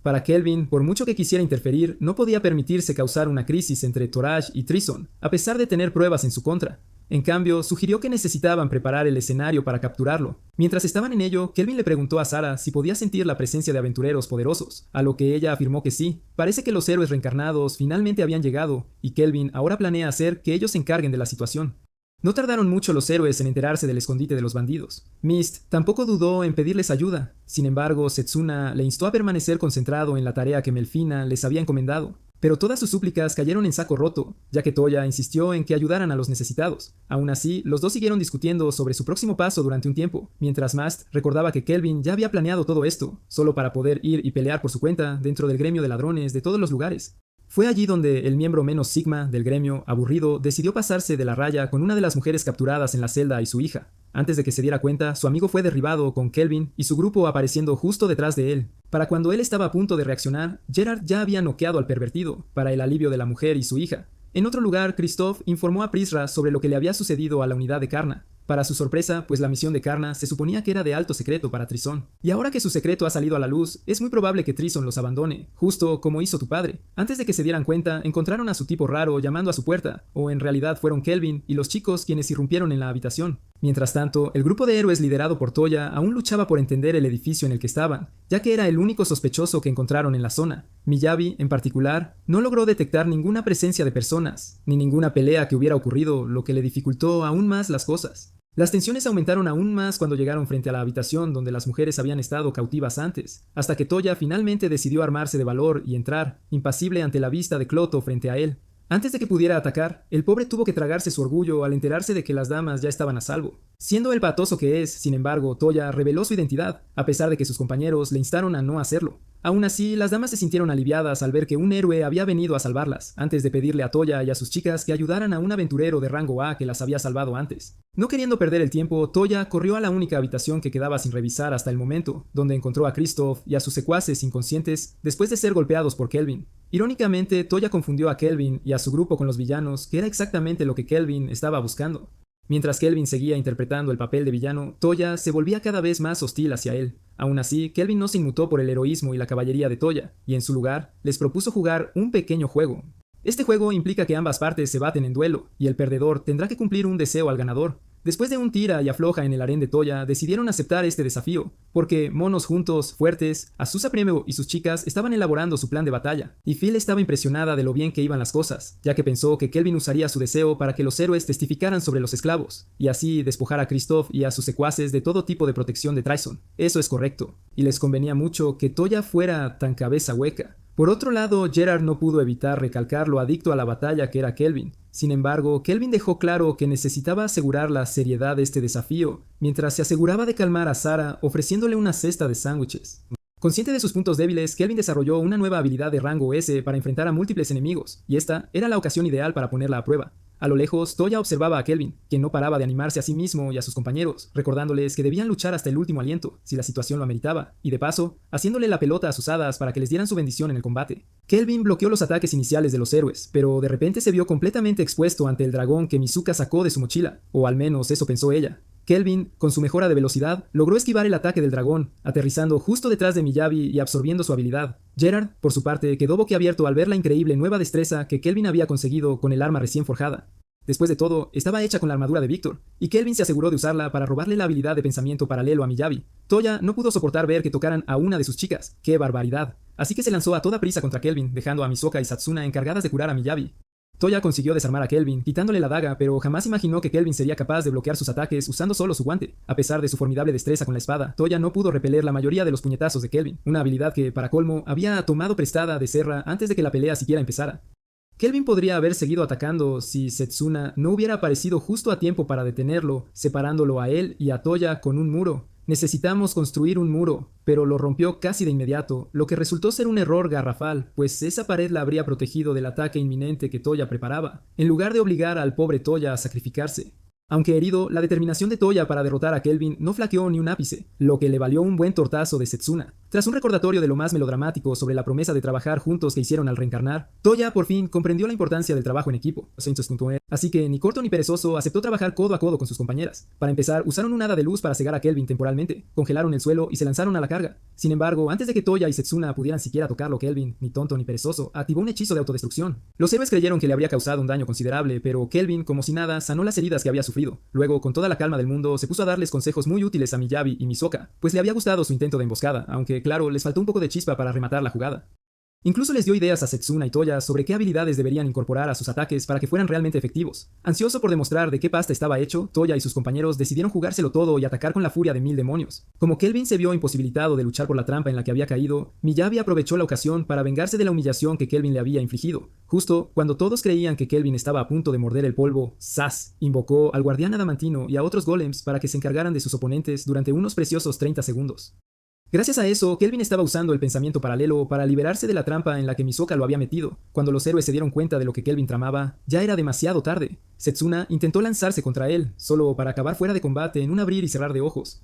Para Kelvin, por mucho que quisiera interferir, no podía permitirse causar una crisis entre Toraj y Trison, a pesar de tener pruebas en su contra. En cambio, sugirió que necesitaban preparar el escenario para capturarlo. Mientras estaban en ello, Kelvin le preguntó a Sarah si podía sentir la presencia de aventureros poderosos, a lo que ella afirmó que sí. Parece que los héroes reencarnados finalmente habían llegado, y Kelvin ahora planea hacer que ellos se encarguen de la situación. No tardaron mucho los héroes en enterarse del escondite de los bandidos. Mist tampoco dudó en pedirles ayuda. Sin embargo, Setsuna le instó a permanecer concentrado en la tarea que Melfina les había encomendado. Pero todas sus súplicas cayeron en saco roto, ya que Toya insistió en que ayudaran a los necesitados. Aún así, los dos siguieron discutiendo sobre su próximo paso durante un tiempo, mientras Mast recordaba que Kelvin ya había planeado todo esto, solo para poder ir y pelear por su cuenta dentro del gremio de ladrones de todos los lugares. Fue allí donde el miembro menos sigma del gremio, aburrido, decidió pasarse de la raya con una de las mujeres capturadas en la celda y su hija. Antes de que se diera cuenta, su amigo fue derribado con Kelvin y su grupo apareciendo justo detrás de él. Para cuando él estaba a punto de reaccionar, Gerard ya había noqueado al pervertido, para el alivio de la mujer y su hija. En otro lugar, Kristoff informó a Prisra sobre lo que le había sucedido a la unidad de Karna. Para su sorpresa, pues la misión de Karna se suponía que era de alto secreto para Trison. Y ahora que su secreto ha salido a la luz, es muy probable que Trison los abandone, justo como hizo tu padre. Antes de que se dieran cuenta, encontraron a su tipo raro llamando a su puerta, o en realidad fueron Kelvin y los chicos quienes irrumpieron en la habitación. Mientras tanto, el grupo de héroes liderado por Toya aún luchaba por entender el edificio en el que estaban, ya que era el único sospechoso que encontraron en la zona. Miyabi, en particular, no logró detectar ninguna presencia de personas, ni ninguna pelea que hubiera ocurrido, lo que le dificultó aún más las cosas. Las tensiones aumentaron aún más cuando llegaron frente a la habitación donde las mujeres habían estado cautivas antes, hasta que Toya finalmente decidió armarse de valor y entrar, impasible ante la vista de Cloto frente a él. Antes de que pudiera atacar, el pobre tuvo que tragarse su orgullo al enterarse de que las damas ya estaban a salvo. Siendo el patoso que es, sin embargo, Toya reveló su identidad, a pesar de que sus compañeros le instaron a no hacerlo. Aún así, las damas se sintieron aliviadas al ver que un héroe había venido a salvarlas, antes de pedirle a Toya y a sus chicas que ayudaran a un aventurero de rango A que las había salvado antes. No queriendo perder el tiempo, Toya corrió a la única habitación que quedaba sin revisar hasta el momento, donde encontró a Kristoff y a sus secuaces inconscientes después de ser golpeados por Kelvin. Irónicamente, Toya confundió a Kelvin y a su grupo con los villanos, que era exactamente lo que Kelvin estaba buscando. Mientras Kelvin seguía interpretando el papel de villano, Toya se volvía cada vez más hostil hacia él. Aún así, Kelvin no se inmutó por el heroísmo y la caballería de Toya, y en su lugar, les propuso jugar un pequeño juego. Este juego implica que ambas partes se baten en duelo, y el perdedor tendrá que cumplir un deseo al ganador. Después de un tira y afloja en el harén de Toya, decidieron aceptar este desafío, porque monos juntos, fuertes, Azusa Premio y sus chicas estaban elaborando su plan de batalla, y Phil estaba impresionada de lo bien que iban las cosas, ya que pensó que Kelvin usaría su deseo para que los héroes testificaran sobre los esclavos, y así despojar a Kristoff y a sus secuaces de todo tipo de protección de Trison. Eso es correcto, y les convenía mucho que Toya fuera tan cabeza hueca. Por otro lado, Gerard no pudo evitar recalcar lo adicto a la batalla que era Kelvin. Sin embargo, Kelvin dejó claro que necesitaba asegurar la seriedad de este desafío, mientras se aseguraba de calmar a Sarah ofreciéndole una cesta de sándwiches. Consciente de sus puntos débiles, Kelvin desarrolló una nueva habilidad de rango S para enfrentar a múltiples enemigos, y esta era la ocasión ideal para ponerla a prueba. A lo lejos, Toya observaba a Kelvin, quien no paraba de animarse a sí mismo y a sus compañeros, recordándoles que debían luchar hasta el último aliento, si la situación lo ameritaba, y de paso, haciéndole la pelota a sus hadas para que les dieran su bendición en el combate. Kelvin bloqueó los ataques iniciales de los héroes, pero de repente se vio completamente expuesto ante el dragón que Mizuka sacó de su mochila, o al menos eso pensó ella. Kelvin, con su mejora de velocidad, logró esquivar el ataque del dragón, aterrizando justo detrás de Miyabi y absorbiendo su habilidad. Gerard, por su parte, quedó boquiabierto al ver la increíble nueva destreza que Kelvin había conseguido con el arma recién forjada. Después de todo, estaba hecha con la armadura de Victor, y Kelvin se aseguró de usarla para robarle la habilidad de pensamiento paralelo a Miyabi. Toya no pudo soportar ver que tocaran a una de sus chicas. ¡Qué barbaridad! Así que se lanzó a toda prisa contra Kelvin, dejando a Misoka y Satsuna encargadas de curar a Miyabi. Toya consiguió desarmar a Kelvin, quitándole la daga, pero jamás imaginó que Kelvin sería capaz de bloquear sus ataques usando solo su guante. A pesar de su formidable destreza con la espada, Toya no pudo repeler la mayoría de los puñetazos de Kelvin, una habilidad que, para colmo, había tomado prestada de Serra antes de que la pelea siquiera empezara. Kelvin podría haber seguido atacando si Setsuna no hubiera aparecido justo a tiempo para detenerlo, separándolo a él y a Toya con un muro. Necesitamos construir un muro, pero lo rompió casi de inmediato, lo que resultó ser un error garrafal, pues esa pared la habría protegido del ataque inminente que Toya preparaba, en lugar de obligar al pobre Toya a sacrificarse. Aunque herido, la determinación de Toya para derrotar a Kelvin no flaqueó ni un ápice, lo que le valió un buen tortazo de Setsuna. Tras un recordatorio de lo más melodramático sobre la promesa de trabajar juntos que hicieron al reencarnar, Toya por fin comprendió la importancia del trabajo en equipo, así que ni corto ni perezoso aceptó trabajar codo a codo con sus compañeras. Para empezar, usaron un hada de luz para cegar a Kelvin temporalmente, congelaron el suelo y se lanzaron a la carga. Sin embargo, antes de que Toya y Setsuna pudieran siquiera tocarlo, Kelvin, ni tonto ni perezoso, activó un hechizo de autodestrucción. Los héroes creyeron que le habría causado un daño considerable, pero Kelvin, como si nada, sanó las heridas que había sufrido. Luego, con toda la calma del mundo, se puso a darles consejos muy útiles a Miyabi y Misoka, pues le había gustado su intento de emboscada, aunque claro, les faltó un poco de chispa para rematar la jugada. Incluso les dio ideas a Setsuna y Toya sobre qué habilidades deberían incorporar a sus ataques para que fueran realmente efectivos. Ansioso por demostrar de qué pasta estaba hecho, Toya y sus compañeros decidieron jugárselo todo y atacar con la furia de 1000 demonios. Como Kelvin se vio imposibilitado de luchar por la trampa en la que había caído, Miyabi aprovechó la ocasión para vengarse de la humillación que Kelvin le había infligido. Justo cuando todos creían que Kelvin estaba a punto de morder el polvo, ¡zas! Invocó al guardián adamantino y a otros golems para que se encargaran de sus oponentes durante unos preciosos 30 segundos. Gracias a eso, Kelvin estaba usando el pensamiento paralelo para liberarse de la trampa en la que Misoka lo había metido. Cuando los héroes se dieron cuenta de lo que Kelvin tramaba, ya era demasiado tarde. Setsuna intentó lanzarse contra él, solo para acabar fuera de combate en un abrir y cerrar de ojos.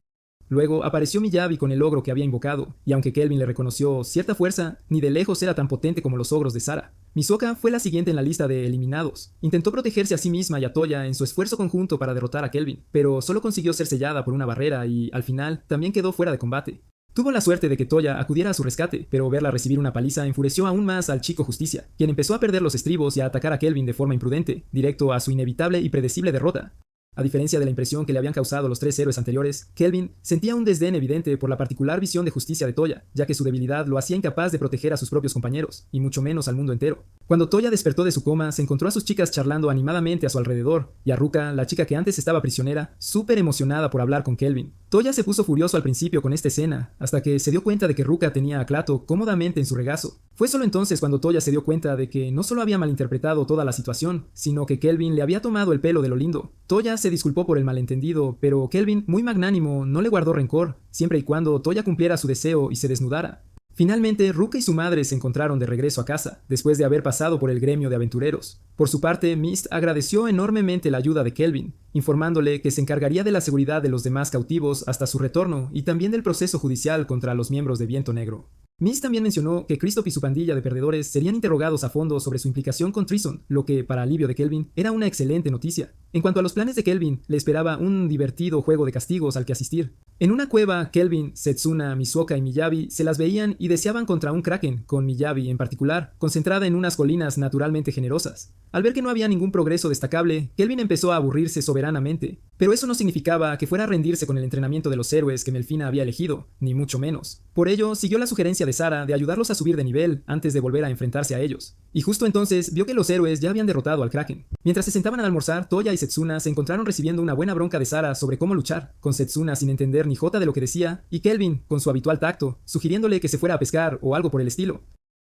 Luego apareció Miyabi con el ogro que había invocado, y aunque Kelvin le reconoció cierta fuerza, ni de lejos era tan potente como los ogros de Sara. Misoka fue la siguiente en la lista de eliminados. Intentó protegerse a sí misma y a Toya en su esfuerzo conjunto para derrotar a Kelvin, pero solo consiguió ser sellada por una barrera y, al final, también quedó fuera de combate. Tuvo la suerte de que Toya acudiera a su rescate, pero verla recibir una paliza enfureció aún más al chico Justicia, quien empezó a perder los estribos y a atacar a Kelvin de forma imprudente, directo a su inevitable y predecible derrota. A diferencia de la impresión que le habían causado los 3 héroes anteriores, Kelvin sentía un desdén evidente por la particular visión de justicia de Toya, ya que su debilidad lo hacía incapaz de proteger a sus propios compañeros, y mucho menos al mundo entero. Cuando Toya despertó de su coma, se encontró a sus chicas charlando animadamente a su alrededor, y a Ruka, la chica que antes estaba prisionera, súper emocionada por hablar con Kelvin. Toya se puso furioso al principio con esta escena, hasta que se dio cuenta de que Ruka tenía a Klaatu cómodamente en su regazo. Fue solo entonces cuando Toya se dio cuenta de que no solo había malinterpretado toda la situación, sino que Kelvin le había tomado el pelo de lo lindo. Toya se disculpó por el malentendido, pero Kelvin, muy magnánimo, no le guardó rencor, siempre y cuando Toya cumpliera su deseo y se desnudara. Finalmente, Ruka y su madre se encontraron de regreso a casa, después de haber pasado por el gremio de aventureros. Por su parte, Mist agradeció enormemente la ayuda de Kelvin, informándole que se encargaría de la seguridad de los demás cautivos hasta su retorno y también del proceso judicial contra los miembros de Viento Negro. Mist también mencionó que Kristoff y su pandilla de perdedores serían interrogados a fondo sobre su implicación con Treason, lo que, para alivio de Kelvin, era una excelente noticia. En cuanto a los planes de Kelvin, le esperaba un divertido juego de castigos al que asistir. En una cueva, Kelvin, Setsuna, Misoka y Miyabi se las veían y deseaban contra un kraken, con Miyabi en particular, concentrada en unas colinas naturalmente generosas. Al ver que no había ningún progreso destacable, Kelvin empezó a aburrirse soberanamente. Pero eso no significaba que fuera a rendirse con el entrenamiento de los héroes que Melfina había elegido, ni mucho menos. Por ello, siguió la sugerencia de Sara de ayudarlos a subir de nivel antes de volver a enfrentarse a ellos. Y justo entonces vio que los héroes ya habían derrotado al kraken. Mientras se sentaban a almorzar, Toya y Setsuna se encontraron recibiendo una buena bronca de Sara sobre cómo luchar, con Setsuna sin entender ni jota de lo que decía, y Kelvin, con su habitual tacto, sugiriéndole que se fuera a pescar o algo por el estilo.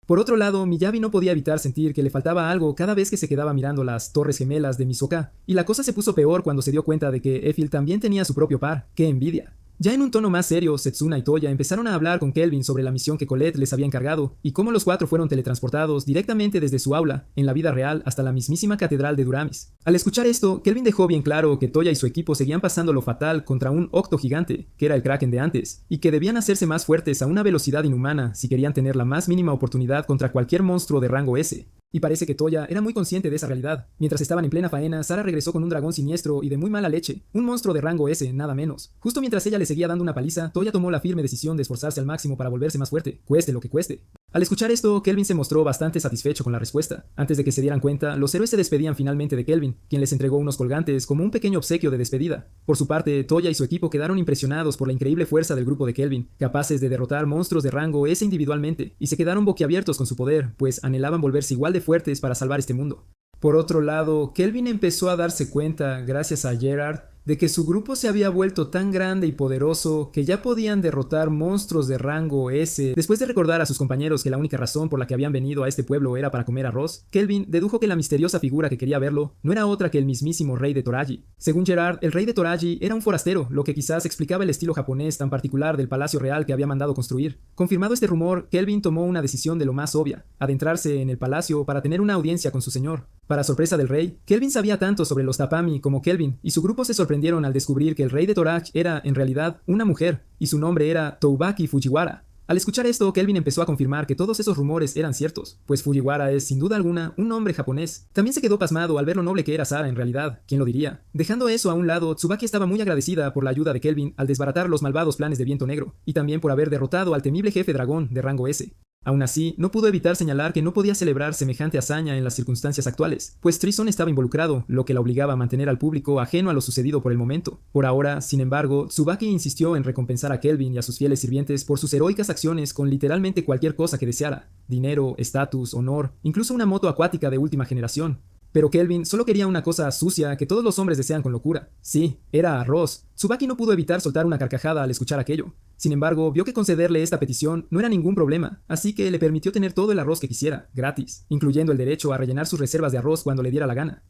Por otro lado, Miyabi no podía evitar sentir que le faltaba algo cada vez que se quedaba mirando las torres gemelas de Misoka, y la cosa se puso peor cuando se dio cuenta de que Efil también tenía su propio par. ¡Qué envidia! Ya en un tono más serio, Setsuna y Toya empezaron a hablar con Kelvin sobre la misión que Colette les había encargado y cómo los 4 fueron teletransportados directamente desde su aula, en la vida real, hasta la mismísima catedral de Duramis. Al escuchar esto, Kelvin dejó bien claro que Toya y su equipo seguían pasando lo fatal contra un octo gigante, que era el kraken de antes, y que debían hacerse más fuertes a una velocidad inhumana si querían tener la más mínima oportunidad contra cualquier monstruo de rango S. Y parece que Toya era muy consciente de esa realidad. Mientras estaban en plena faena, Sara regresó con un dragón siniestro y de muy mala leche, un monstruo de rango S, nada menos. Justo mientras ella le seguía dando una paliza, Toya tomó la firme decisión de esforzarse al máximo para volverse más fuerte, cueste lo que cueste. Al escuchar esto, Kelvin se mostró bastante satisfecho con la respuesta. Antes de que se dieran cuenta, los héroes se despedían finalmente de Kelvin, quien les entregó unos colgantes como un pequeño obsequio de despedida. Por su parte, Toya y su equipo quedaron impresionados por la increíble fuerza del grupo de Kelvin, capaces de derrotar monstruos de rango S individualmente, y se quedaron boquiabiertos con su poder, pues anhelaban volverse igual de fuertes para salvar este mundo. Por otro lado, Kelvin empezó a darse cuenta, gracias a Gerard, de que su grupo se había vuelto tan grande y poderoso que ya podían derrotar monstruos de rango S. Después de recordar a sus compañeros que la única razón por la que habían venido a este pueblo era para comer arroz, Kelvin dedujo que la misteriosa figura que quería verlo no era otra que el mismísimo rey de Toraji. Según Gerard, el rey de Toraji era un forastero, lo que quizás explicaba el estilo japonés tan particular del palacio real que había mandado construir. Confirmado este rumor, Kelvin tomó una decisión de lo más obvia, adentrarse en el palacio para tener una audiencia con su señor. Para sorpresa del rey, Kelvin sabía tanto sobre los Tapami como Kelvin, y su grupo se sorprendieron al descubrir que el rey de Torach era, en realidad, una mujer, y su nombre era Toubaki Fujiwara. Al escuchar esto, Kelvin empezó a confirmar que todos esos rumores eran ciertos, pues Fujiwara es, sin duda alguna, un nombre japonés. También se quedó pasmado al ver lo noble que era Sara en realidad, ¿quién lo diría? Dejando eso a un lado, Tsubaki estaba muy agradecida por la ayuda de Kelvin al desbaratar los malvados planes de Viento Negro, y también por haber derrotado al temible jefe dragón de rango S. Aún así, no pudo evitar señalar que no podía celebrar semejante hazaña en las circunstancias actuales, pues Trison estaba involucrado, lo que la obligaba a mantener al público ajeno a lo sucedido por el momento. Por ahora, sin embargo, Tsubaki insistió en recompensar a Kelvin y a sus fieles sirvientes por sus heroicas acciones con literalmente cualquier cosa que deseara: dinero, estatus, honor, incluso una moto acuática de última generación. Pero Kelvin solo quería una cosa sucia que todos los hombres desean con locura. Sí, era arroz. Tsubaki no pudo evitar soltar una carcajada al escuchar aquello. Sin embargo, vio que concederle esta petición no era ningún problema, así que le permitió tener todo el arroz que quisiera, gratis, incluyendo el derecho a rellenar sus reservas de arroz cuando le diera la gana.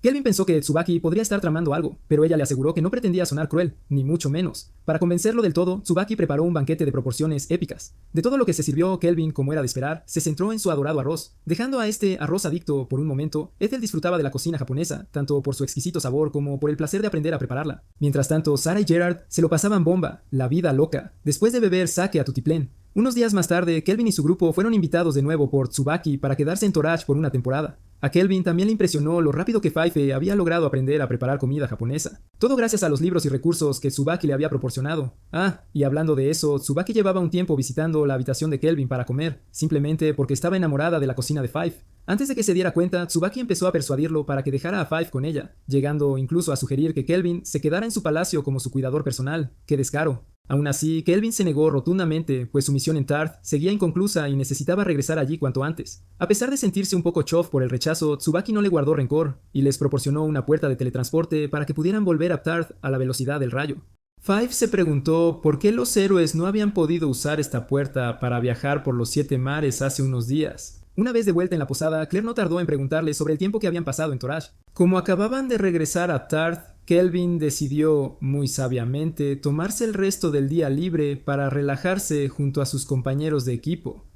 Kelvin pensó que Tsubaki podría estar tramando algo, pero ella le aseguró que no pretendía sonar cruel, ni mucho menos. Para convencerlo del todo, Tsubaki preparó un banquete de proporciones épicas. De todo lo que se sirvió, Kelvin, como era de esperar, se centró en su adorado arroz. Dejando a este arroz adicto por un momento, Ethel disfrutaba de la cocina japonesa, tanto por su exquisito sabor como por el placer de aprender a prepararla. Mientras tanto, Sara y Gerard se lo pasaban bomba, la vida loca, después de beber sake a tutiplén. Unos días más tarde, Kelvin y su grupo fueron invitados de nuevo por Tsubaki para quedarse en Torach por una temporada. A Kelvin también le impresionó lo rápido que Fife había logrado aprender a preparar comida japonesa. Todo gracias a los libros y recursos que Tsubaki le había proporcionado. Ah, y hablando de eso, Tsubaki llevaba un tiempo visitando la habitación de Kelvin para comer, simplemente porque estaba enamorada de la cocina de Fife. Antes de que se diera cuenta, Tsubaki empezó a persuadirlo para que dejara a Fife con ella, llegando incluso a sugerir que Kelvin se quedara en su palacio como su cuidador personal. ¡Qué descaro! Aún así, Kelvin se negó rotundamente, pues su misión en Tarth seguía inconclusa y necesitaba regresar allí cuanto antes. A pesar de sentirse un poco chof por el rechazo, Tsubaki no le guardó rencor, y les proporcionó una puerta de teletransporte para que pudieran volver a Tarth a la velocidad del rayo. Fife se preguntó por qué los héroes no habían podido usar esta puerta para viajar por los 7 mares hace unos días. Una vez de vuelta en la posada, Claire no tardó en preguntarle sobre el tiempo que habían pasado en Torach. Como acababan de regresar a Tarth, Kelvin decidió, muy sabiamente, tomarse el resto del día libre para relajarse junto a sus compañeros de equipo.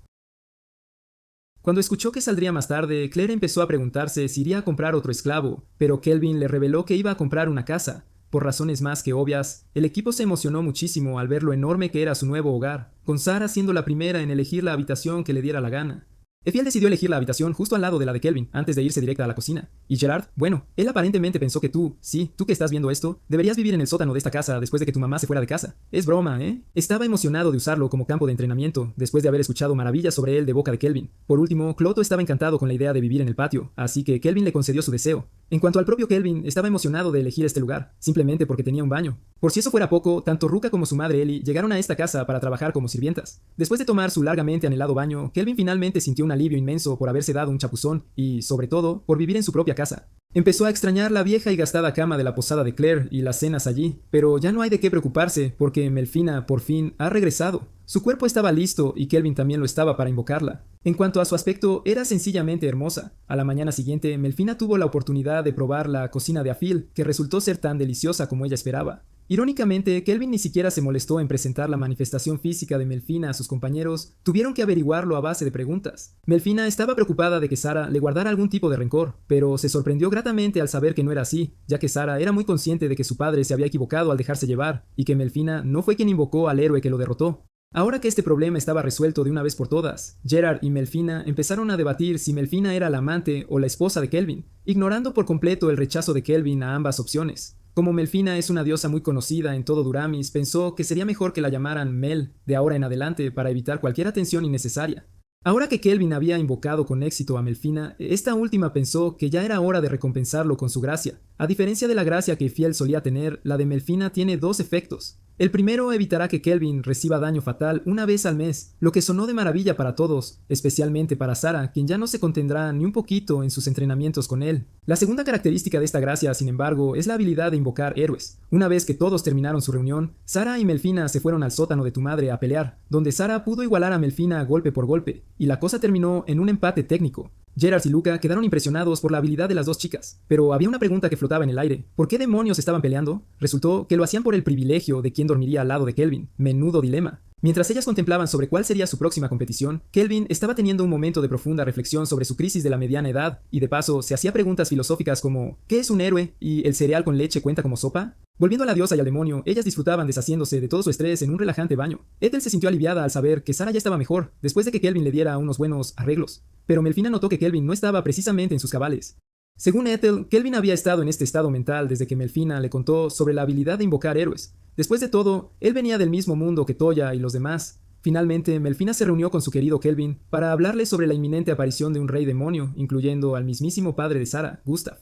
Cuando escuchó que saldría más tarde, Claire empezó a preguntarse si iría a comprar otro esclavo, pero Kelvin le reveló que iba a comprar una casa. Por razones más que obvias, el equipo se emocionó muchísimo al ver lo enorme que era su nuevo hogar, con Sara siendo la primera en elegir la habitación que le diera la gana. Effiel decidió elegir la habitación justo al lado de la de Kelvin, antes de irse directa a la cocina. Y Gerard, bueno, él aparentemente pensó que tú que estás viendo esto, deberías vivir en el sótano de esta casa después de que tu mamá se fuera de casa. Es broma, ¿eh? Estaba emocionado de usarlo como campo de entrenamiento, después de haber escuchado maravillas sobre él de boca de Kelvin. Por último, Cloto estaba encantado con la idea de vivir en el patio, así que Kelvin le concedió su deseo. En cuanto al propio Kelvin, estaba emocionado de elegir este lugar, simplemente porque tenía un baño. Por si eso fuera poco, tanto Ruka como su madre Ellie llegaron a esta casa para trabajar como sirvientas. Después de tomar su largamente anhelado baño, Kelvin finalmente sintió un alivio inmenso por haberse dado un chapuzón y, sobre todo, por vivir en su propia casa. Empezó a extrañar la vieja y gastada cama de la posada de Claire y las cenas allí, pero ya no hay de qué preocuparse porque Melfina, por fin, ha regresado. Su cuerpo estaba listo y Kelvin también lo estaba para invocarla. En cuanto a su aspecto, era sencillamente hermosa. A la mañana siguiente, Melfina tuvo la oportunidad de probar la cocina de Afil, que resultó ser tan deliciosa como ella esperaba. Irónicamente, Kelvin ni siquiera se molestó en presentar la manifestación física de Melfina a sus compañeros, tuvieron que averiguarlo a base de preguntas. Melfina estaba preocupada de que Sara le guardara algún tipo de rencor, pero se sorprendió gratamente al saber que no era así, ya que Sara era muy consciente de que su padre se había equivocado al dejarse llevar, y que Melfina no fue quien invocó al héroe que lo derrotó. Ahora que este problema estaba resuelto de una vez por todas, Gerard y Melfina empezaron a debatir si Melfina era la amante o la esposa de Kelvin, ignorando por completo el rechazo de Kelvin a ambas opciones. Como Melfina es una diosa muy conocida en todo Duramis, pensó que sería mejor que la llamaran Mel de ahora en adelante para evitar cualquier atención innecesaria. Ahora que Kelvin había invocado con éxito a Melfina, esta última pensó que ya era hora de recompensarlo con su gracia. A diferencia de la gracia que Fiel solía tener, la de Melfina tiene 2 efectos. El primero evitará que Kelvin reciba daño fatal una vez al mes, lo que sonó de maravilla para todos, especialmente para Sara, quien ya no se contendrá ni un poquito en sus entrenamientos con él. La segunda característica de esta gracia, sin embargo, es la habilidad de invocar héroes. Una vez que todos terminaron su reunión, Sara y Melfina se fueron al sótano de tu madre a pelear, donde Sara pudo igualar a Melfina golpe por golpe, y la cosa terminó en un empate técnico. Gerard y Luca quedaron impresionados por la habilidad de las 2 chicas, pero había una pregunta que flotaba en el aire. ¿Por qué demonios estaban peleando? Resultó que lo hacían por el privilegio de quién dormiría al lado de Kelvin. Menudo dilema. Mientras ellas contemplaban sobre cuál sería su próxima competición, Kelvin estaba teniendo un momento de profunda reflexión sobre su crisis de la mediana edad y de paso se hacía preguntas filosóficas como ¿qué es un héroe? ¿Y el cereal con leche cuenta como sopa? Volviendo a la diosa y al demonio, ellas disfrutaban deshaciéndose de todo su estrés en un relajante baño. Ethel se sintió aliviada al saber que Sarah ya estaba mejor, después de que Kelvin le diera unos buenos arreglos. Pero Melfina notó que Kelvin no estaba precisamente en sus cabales. Según Ethel, Kelvin había estado en este estado mental desde que Melfina le contó sobre la habilidad de invocar héroes. Después de todo, él venía del mismo mundo que Toya y los demás. Finalmente, Melfina se reunió con su querido Kelvin para hablarle sobre la inminente aparición de un rey demonio, incluyendo al mismísimo padre de Sarah, Gustav.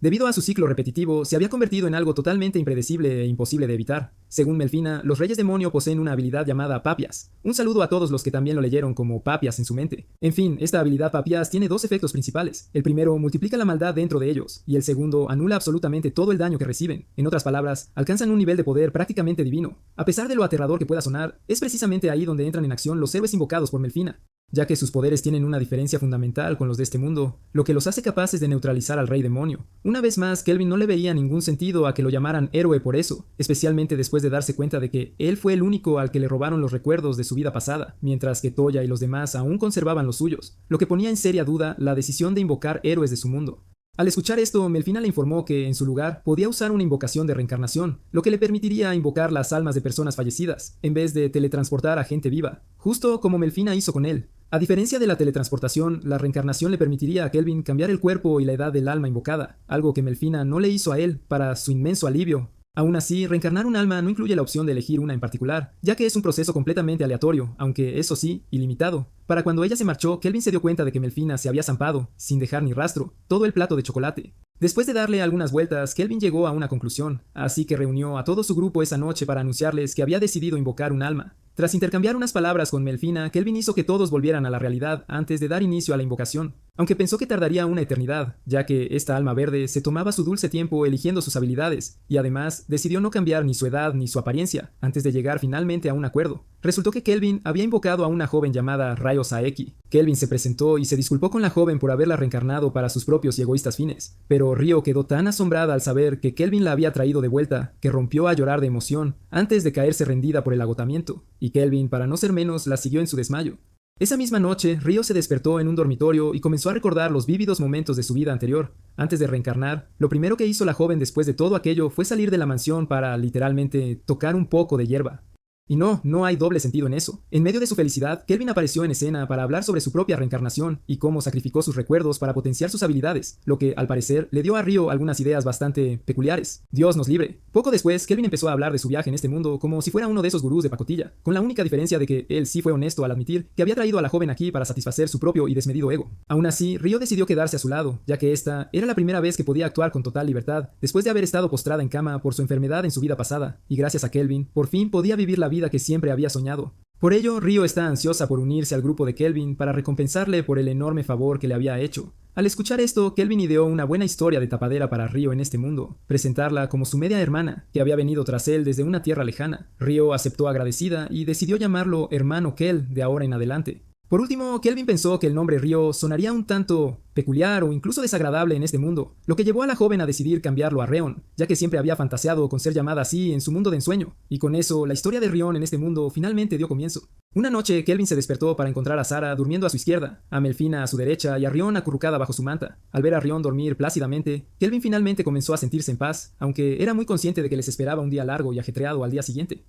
Debido a su ciclo repetitivo, se había convertido en algo totalmente impredecible e imposible de evitar. Según Melfina, los reyes demonio poseen una habilidad llamada Papias. Un saludo a todos los que también lo leyeron como Papias en su mente. En fin, esta habilidad Papias tiene dos efectos principales. El primero multiplica la maldad dentro de ellos, y el segundo anula absolutamente todo el daño que reciben. En otras palabras, alcanzan un nivel de poder prácticamente divino. A pesar de lo aterrador que pueda sonar, es precisamente ahí donde entran en acción los héroes invocados por Melfina, ya que sus poderes tienen una diferencia fundamental con los de este mundo, lo que los hace capaces de neutralizar al rey demonio. Una vez más, Kelvin no le veía ningún sentido a que lo llamaran héroe por eso, especialmente después de darse cuenta de que él fue el único al que le robaron los recuerdos de su vida pasada, mientras que Toya y los demás aún conservaban los suyos, lo que ponía en seria duda la decisión de invocar héroes de su mundo. Al escuchar esto, Melfina le informó que, en su lugar, podía usar una invocación de reencarnación, lo que le permitiría invocar las almas de personas fallecidas, en vez de teletransportar a gente viva, justo como Melfina hizo con él. A diferencia de la teletransportación, la reencarnación le permitiría a Kelvin cambiar el cuerpo y la edad del alma invocada, algo que Melfina no le hizo a él, para su inmenso alivio. Aún así, reencarnar un alma no incluye la opción de elegir una en particular, ya que es un proceso completamente aleatorio, aunque eso sí, ilimitado. Para cuando ella se marchó, Kelvin se dio cuenta de que Melfina se había zampado, sin dejar ni rastro, todo el plato de chocolate. Después de darle algunas vueltas, Kelvin llegó a una conclusión, así que reunió a todo su grupo esa noche para anunciarles que había decidido invocar un alma. Tras intercambiar unas palabras con Melfina, Kelvin hizo que todos volvieran a la realidad antes de dar inicio a la invocación, aunque pensó que tardaría una eternidad, ya que esta alma verde se tomaba su dulce tiempo eligiendo sus habilidades, y además decidió no cambiar ni su edad ni su apariencia, antes de llegar finalmente a un acuerdo. Resultó que Kelvin había invocado a una joven llamada Ryo Saeki. Kelvin se presentó y se disculpó con la joven por haberla reencarnado para sus propios y egoístas fines, pero Ryo quedó tan asombrada al saber que Kelvin la había traído de vuelta, que rompió a llorar de emoción, antes de caerse rendida por el agotamiento, y Kelvin, para no ser menos, la siguió en su desmayo. Esa misma noche, Ryo se despertó en un dormitorio y comenzó a recordar los vívidos momentos de su vida anterior. Antes de reencarnar, lo primero que hizo la joven después de todo aquello fue salir de la mansión para, literalmente, tocar un poco de hierba. Y no hay doble sentido en eso. En medio de su felicidad, Kelvin apareció en escena para hablar sobre su propia reencarnación y cómo sacrificó sus recuerdos para potenciar sus habilidades, lo que, al parecer, le dio a Ryo algunas ideas bastante peculiares. Dios nos libre. Poco después, Kelvin empezó a hablar de su viaje en este mundo como si fuera uno de esos gurús de pacotilla, con la única diferencia de que él sí fue honesto al admitir que había traído a la joven aquí para satisfacer su propio y desmedido ego. Aún así, Ryo decidió quedarse a su lado, ya que esta era la primera vez que podía actuar con total libertad, después de haber estado postrada en cama por su enfermedad en su vida pasada, y gracias a Kelvin, por fin podía vivir la vida que siempre había soñado. Por ello, Ryo está ansiosa por unirse al grupo de Kelvin para recompensarle por el enorme favor que le había hecho. Al escuchar esto, Kelvin ideó una buena historia de tapadera para Ryo en este mundo, presentarla como su media hermana, que había venido tras él desde una tierra lejana. Ryo aceptó agradecida y decidió llamarlo Hermano Kel de ahora en adelante. Por último, Kelvin pensó que el nombre Ryo sonaría un tanto peculiar o incluso desagradable en este mundo, lo que llevó a la joven a decidir cambiarlo a Reon, ya que siempre había fantaseado con ser llamada así en su mundo de ensueño, y con eso la historia de Rion en este mundo finalmente dio comienzo. Una noche, Kelvin se despertó para encontrar a Sarah durmiendo a su izquierda, a Melfina a su derecha y a Rion acurrucada bajo su manta. Al ver a Rion dormir plácidamente, Kelvin finalmente comenzó a sentirse en paz, aunque era muy consciente de que les esperaba un día largo y ajetreado al día siguiente.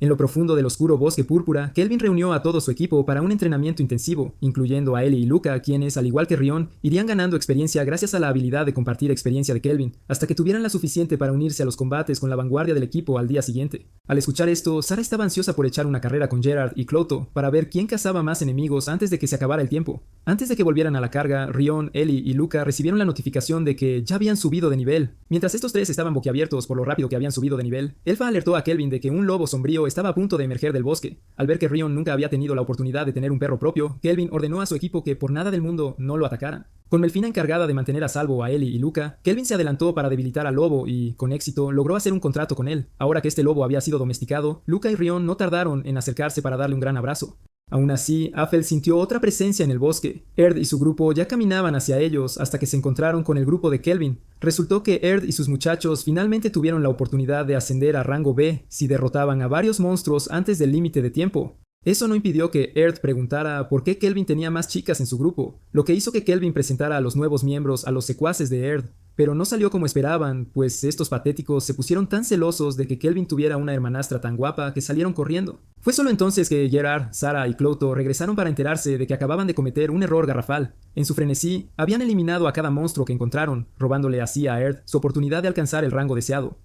En lo profundo del oscuro bosque púrpura, Kelvin reunió a todo su equipo para un entrenamiento intensivo, incluyendo a Ellie y Luca, quienes, al igual que Rion, irían ganando experiencia gracias a la habilidad de compartir experiencia de Kelvin, hasta que tuvieran la suficiente para unirse a los combates con la vanguardia del equipo al día siguiente. Al escuchar esto, Sarah estaba ansiosa por echar una carrera con Gerard y Cloto para ver quién cazaba más enemigos antes de que se acabara el tiempo. Antes de que volvieran a la carga, Rion, Ellie y Luca recibieron la notificación de que ya habían subido de nivel. Mientras estos tres estaban boquiabiertos por lo rápido que habían subido de nivel, Elfa alertó a Kelvin de que un lobo sombrío estaba a punto de emerger del bosque. Al ver que Rion nunca había tenido la oportunidad de tener un perro propio, Kelvin ordenó a su equipo que por nada del mundo no lo atacaran. Con Melfina encargada de mantener a salvo a Ellie y Luca, Kelvin se adelantó para debilitar al lobo y, con éxito, logró hacer un contrato con él. Ahora que este lobo había sido domesticado, Luca y Rion no tardaron en acercarse para darle un gran abrazo. Aún así, Aphel sintió otra presencia en el bosque. Erd y su grupo ya caminaban hacia ellos hasta que se encontraron con el grupo de Kelvin. Resultó que Erd y sus muchachos finalmente tuvieron la oportunidad de ascender a rango B si derrotaban a varios monstruos antes del límite de tiempo. Eso no impidió que Earth preguntara por qué Kelvin tenía más chicas en su grupo, lo que hizo que Kelvin presentara a los nuevos miembros a los secuaces de Earth, pero no salió como esperaban, pues estos patéticos se pusieron tan celosos de que Kelvin tuviera una hermanastra tan guapa que salieron corriendo. Fue solo entonces que Gerard, Sarah y Clouto regresaron para enterarse de que acababan de cometer un error garrafal. En su frenesí, habían eliminado a cada monstruo que encontraron, robándole así a Earth su oportunidad de alcanzar el rango deseado.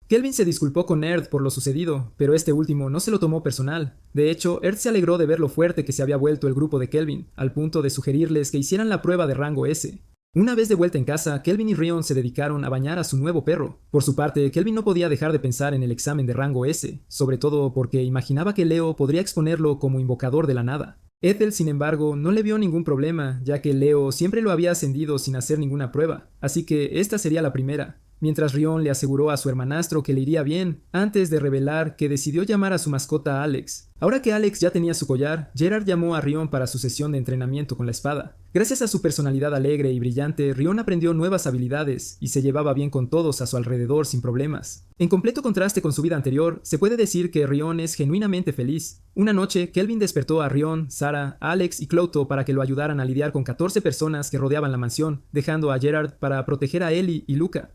Kelvin se disculpó con Earth por lo sucedido, pero este último no se lo tomó personal. De hecho, Earth se alegró de ver lo fuerte que se había vuelto el grupo de Kelvin, al punto de sugerirles que hicieran la prueba de rango S. Una vez de vuelta en casa, Kelvin y Rion se dedicaron a bañar a su nuevo perro. Por su parte, Kelvin no podía dejar de pensar en el examen de rango S, sobre todo porque imaginaba que Leo podría exponerlo como invocador de la nada. Ethel, sin embargo, no le vio ningún problema, ya que Leo siempre lo había ascendido sin hacer ninguna prueba, así que esta sería la primera. Mientras Rion le aseguró a su hermanastro que le iría bien, antes de revelar que decidió llamar a su mascota Alex. Ahora que Alex ya tenía su collar, Gerard llamó a Rion para su sesión de entrenamiento con la espada. Gracias a su personalidad alegre y brillante, Rion aprendió nuevas habilidades y se llevaba bien con todos a su alrededor sin problemas. En completo contraste con su vida anterior, se puede decir que Rion es genuinamente feliz. Una noche, Kelvin despertó a Rion, Sarah, Alex y Clouto para que lo ayudaran a lidiar con 14 personas que rodeaban la mansión, dejando a Gerard para proteger a Ellie y Luca.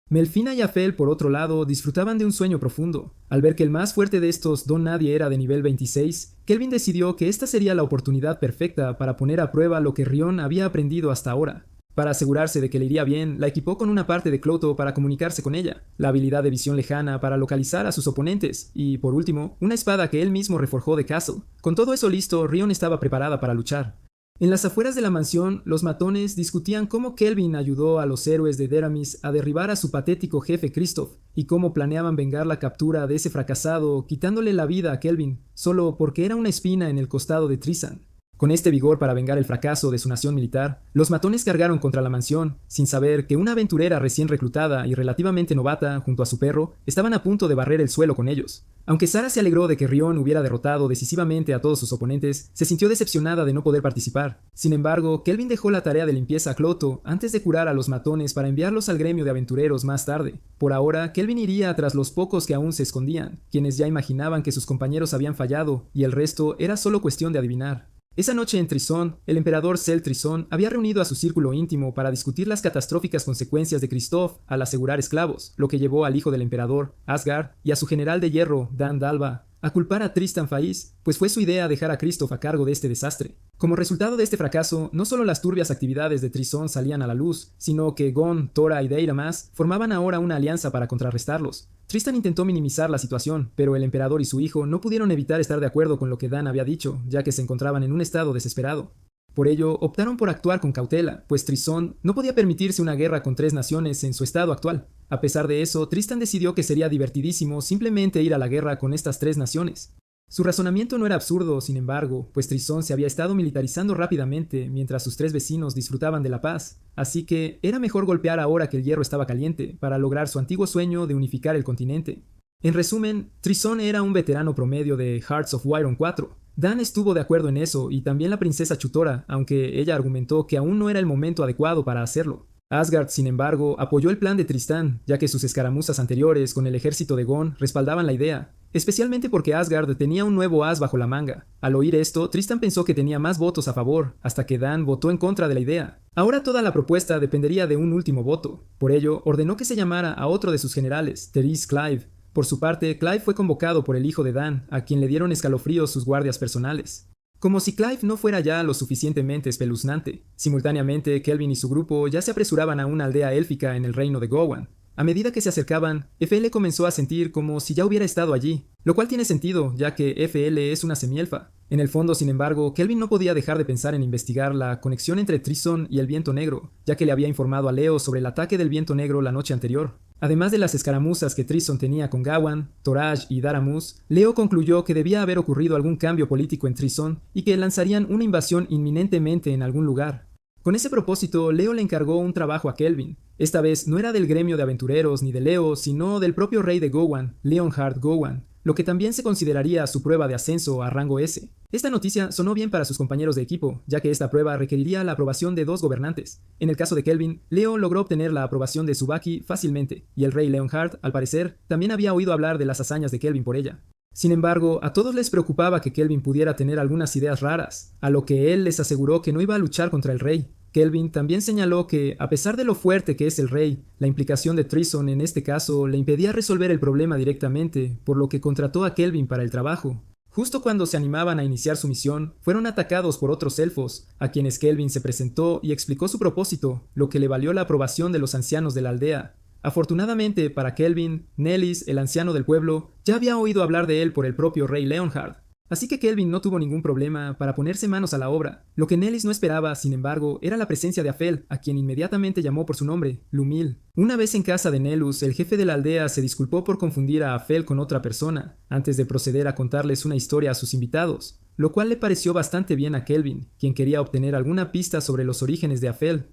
Melfina y Afel, por otro lado, disfrutaban de un sueño profundo. Al ver que el más fuerte de estos Don Nadie era de nivel 26, Kelvin decidió que esta sería la oportunidad perfecta para poner a prueba lo que Rion había aprendido hasta ahora. Para asegurarse de que le iría bien, la equipó con una parte de Clouto para comunicarse con ella, la habilidad de visión lejana para localizar a sus oponentes, y, por último, una espada que él mismo reforjó de Castle. Con todo eso listo, Rion estaba preparada para luchar. En las afueras de la mansión, los matones discutían cómo Kelvin ayudó a los héroes de Deramis a derribar a su patético jefe Christoph, y cómo planeaban vengar la captura de ese fracasado quitándole la vida a Kelvin, solo porque era una espina en el costado de Tristan. Con este vigor para vengar el fracaso de su nación militar, los matones cargaron contra la mansión, sin saber que una aventurera recién reclutada y relativamente novata, junto a su perro, estaban a punto de barrer el suelo con ellos. Aunque Sarah se alegró de que Rion hubiera derrotado decisivamente a todos sus oponentes, se sintió decepcionada de no poder participar. Sin embargo, Kelvin dejó la tarea de limpieza a Clouto antes de curar a los matones para enviarlos al gremio de aventureros más tarde. Por ahora, Kelvin iría tras los pocos que aún se escondían, quienes ya imaginaban que sus compañeros habían fallado, y el resto era solo cuestión de adivinar. Esa noche en Trison, el emperador Cel Trison había reunido a su círculo íntimo para discutir las catastróficas consecuencias de Christoph al asegurar esclavos, lo que llevó al hijo del emperador, Asgard, y a su general de hierro, Dan Dalva, a culpar a Tristan Faiz, pues fue su idea dejar a Christoph a cargo de este desastre. Como resultado de este fracaso, no solo las turbias actividades de Trison salían a la luz, sino que Gon, Tora y Deiramas formaban ahora una alianza para contrarrestarlos. Tristan intentó minimizar la situación, pero el emperador y su hijo no pudieron evitar estar de acuerdo con lo que Dan había dicho, ya que se encontraban en un estado desesperado. Por ello, optaron por actuar con cautela, pues Trison no podía permitirse una guerra con 3 naciones en su estado actual. A pesar de eso, Tristan decidió que sería divertidísimo simplemente ir a la guerra con estas 3 naciones. Su razonamiento no era absurdo, sin embargo, pues Trison se había estado militarizando rápidamente mientras sus 3 vecinos disfrutaban de la paz, así que era mejor golpear ahora que el hierro estaba caliente, para lograr su antiguo sueño de unificar el continente. En resumen, Trison era un veterano promedio de Hearts of Iron 4. Dan estuvo de acuerdo en eso, y también la princesa Chutora, aunque ella argumentó que aún no era el momento adecuado para hacerlo. Asgard, sin embargo, apoyó el plan de Tristán, ya que sus escaramuzas anteriores con el ejército de Gon respaldaban la idea, especialmente porque Asgard tenía un nuevo as bajo la manga. Al oír esto, Tristan pensó que tenía más votos a favor, hasta que Dan votó en contra de la idea. Ahora toda la propuesta dependería de un último voto. Por ello, ordenó que se llamara a otro de sus generales, Therese Clive. Por su parte, Clive fue convocado por el hijo de Dan, a quien le dieron escalofríos sus guardias personales. Como si Clive no fuera ya lo suficientemente espeluznante. Simultáneamente, Kelvin y su grupo ya se apresuraban a una aldea élfica en el reino de Gowan. A medida que se acercaban, FL comenzó a sentir como si ya hubiera estado allí, lo cual tiene sentido, ya que FL es una semielfa. En el fondo, sin embargo, Kelvin no podía dejar de pensar en investigar la conexión entre Trison y el Viento Negro, ya que le había informado a Leo sobre el ataque del Viento Negro la noche anterior. Además de las escaramuzas que Trison tenía con Gawain, Toraj y Daramus, Leo concluyó que debía haber ocurrido algún cambio político en Trison y que lanzarían una invasión inminentemente en algún lugar. Con ese propósito, Leo le encargó un trabajo a Kelvin. Esta vez no era del gremio de aventureros ni de Leo, sino del propio rey de Gowan, Leonhard Gowan, lo que también se consideraría su prueba de ascenso a rango S. Esta noticia sonó bien para sus compañeros de equipo, ya que esta prueba requeriría la aprobación de 2 gobernantes. En el caso de Kelvin, Leo logró obtener la aprobación de Tsubaki fácilmente, y el rey Leonhard, al parecer, también había oído hablar de las hazañas de Kelvin por ella. Sin embargo, a todos les preocupaba que Kelvin pudiera tener algunas ideas raras, a lo que él les aseguró que no iba a luchar contra el rey. Kelvin también señaló que, a pesar de lo fuerte que es el rey, la implicación de Treason en este caso le impedía resolver el problema directamente, por lo que contrató a Kelvin para el trabajo. Justo cuando se animaban a iniciar su misión, fueron atacados por otros elfos, a quienes Kelvin se presentó y explicó su propósito, lo que le valió la aprobación de los ancianos de la aldea. Afortunadamente para Kelvin, Nellis, el anciano del pueblo, ya había oído hablar de él por el propio rey Leonhard. Así que Kelvin no tuvo ningún problema para ponerse manos a la obra. Lo que Nellis no esperaba, sin embargo, era la presencia de Afel, a quien inmediatamente llamó por su nombre, Lumil. Una vez en casa de Nelus, el jefe de la aldea se disculpó por confundir a Afel con otra persona, antes de proceder a contarles una historia a sus invitados, lo cual le pareció bastante bien a Kelvin, quien quería obtener alguna pista sobre los orígenes de Afel.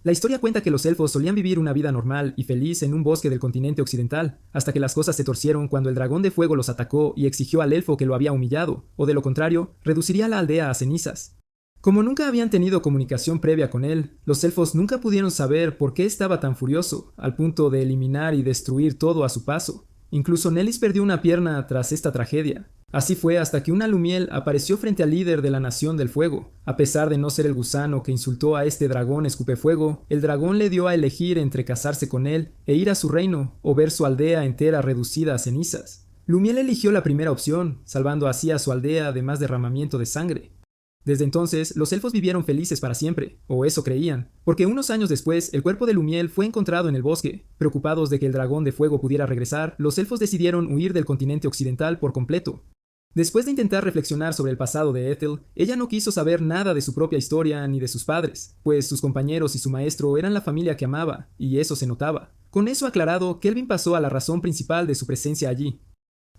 La historia cuenta que los elfos solían vivir una vida normal y feliz en un bosque del continente occidental, hasta que las cosas se torcieron cuando el dragón de fuego los atacó y exigió al elfo que lo había humillado, o de lo contrario, reduciría la aldea a cenizas. Como nunca habían tenido comunicación previa con él, los elfos nunca pudieron saber por qué estaba tan furioso, al punto de eliminar y destruir todo a su paso. Incluso Nellis perdió una pierna tras esta tragedia. Así fue hasta que una Lumiel apareció frente al líder de la Nación del Fuego. A pesar de no ser el gusano que insultó a este dragón escupefuego, el dragón le dio a elegir entre casarse con él e ir a su reino, o ver su aldea entera reducida a cenizas. Lumiel eligió la primera opción, salvando así a su aldea de más derramamiento de sangre. Desde entonces, los elfos vivieron felices para siempre, o eso creían, porque unos años después el cuerpo de Lumiel fue encontrado en el bosque. Preocupados de que el dragón de fuego pudiera regresar, los elfos decidieron huir del continente occidental por completo. Después de intentar reflexionar sobre el pasado de Ethel, ella no quiso saber nada de su propia historia ni de sus padres, pues sus compañeros y su maestro eran la familia que amaba, y eso se notaba. Con eso aclarado, Kelvin pasó a la razón principal de su presencia allí.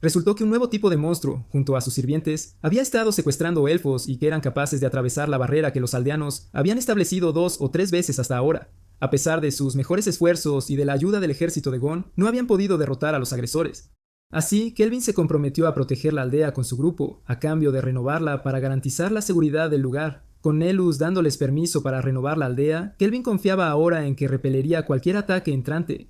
Resultó que un nuevo tipo de monstruo, junto a sus sirvientes, había estado secuestrando elfos y que eran capaces de atravesar la barrera que los aldeanos habían establecido 2 o 3 veces hasta ahora. A pesar de sus mejores esfuerzos y de la ayuda del ejército de Gon, no habían podido derrotar a los agresores. Así, Kelvin se comprometió a proteger la aldea con su grupo, a cambio de renovarla para garantizar la seguridad del lugar. Con Nelus dándoles permiso para renovar la aldea, Kelvin confiaba ahora en que repelería cualquier ataque entrante.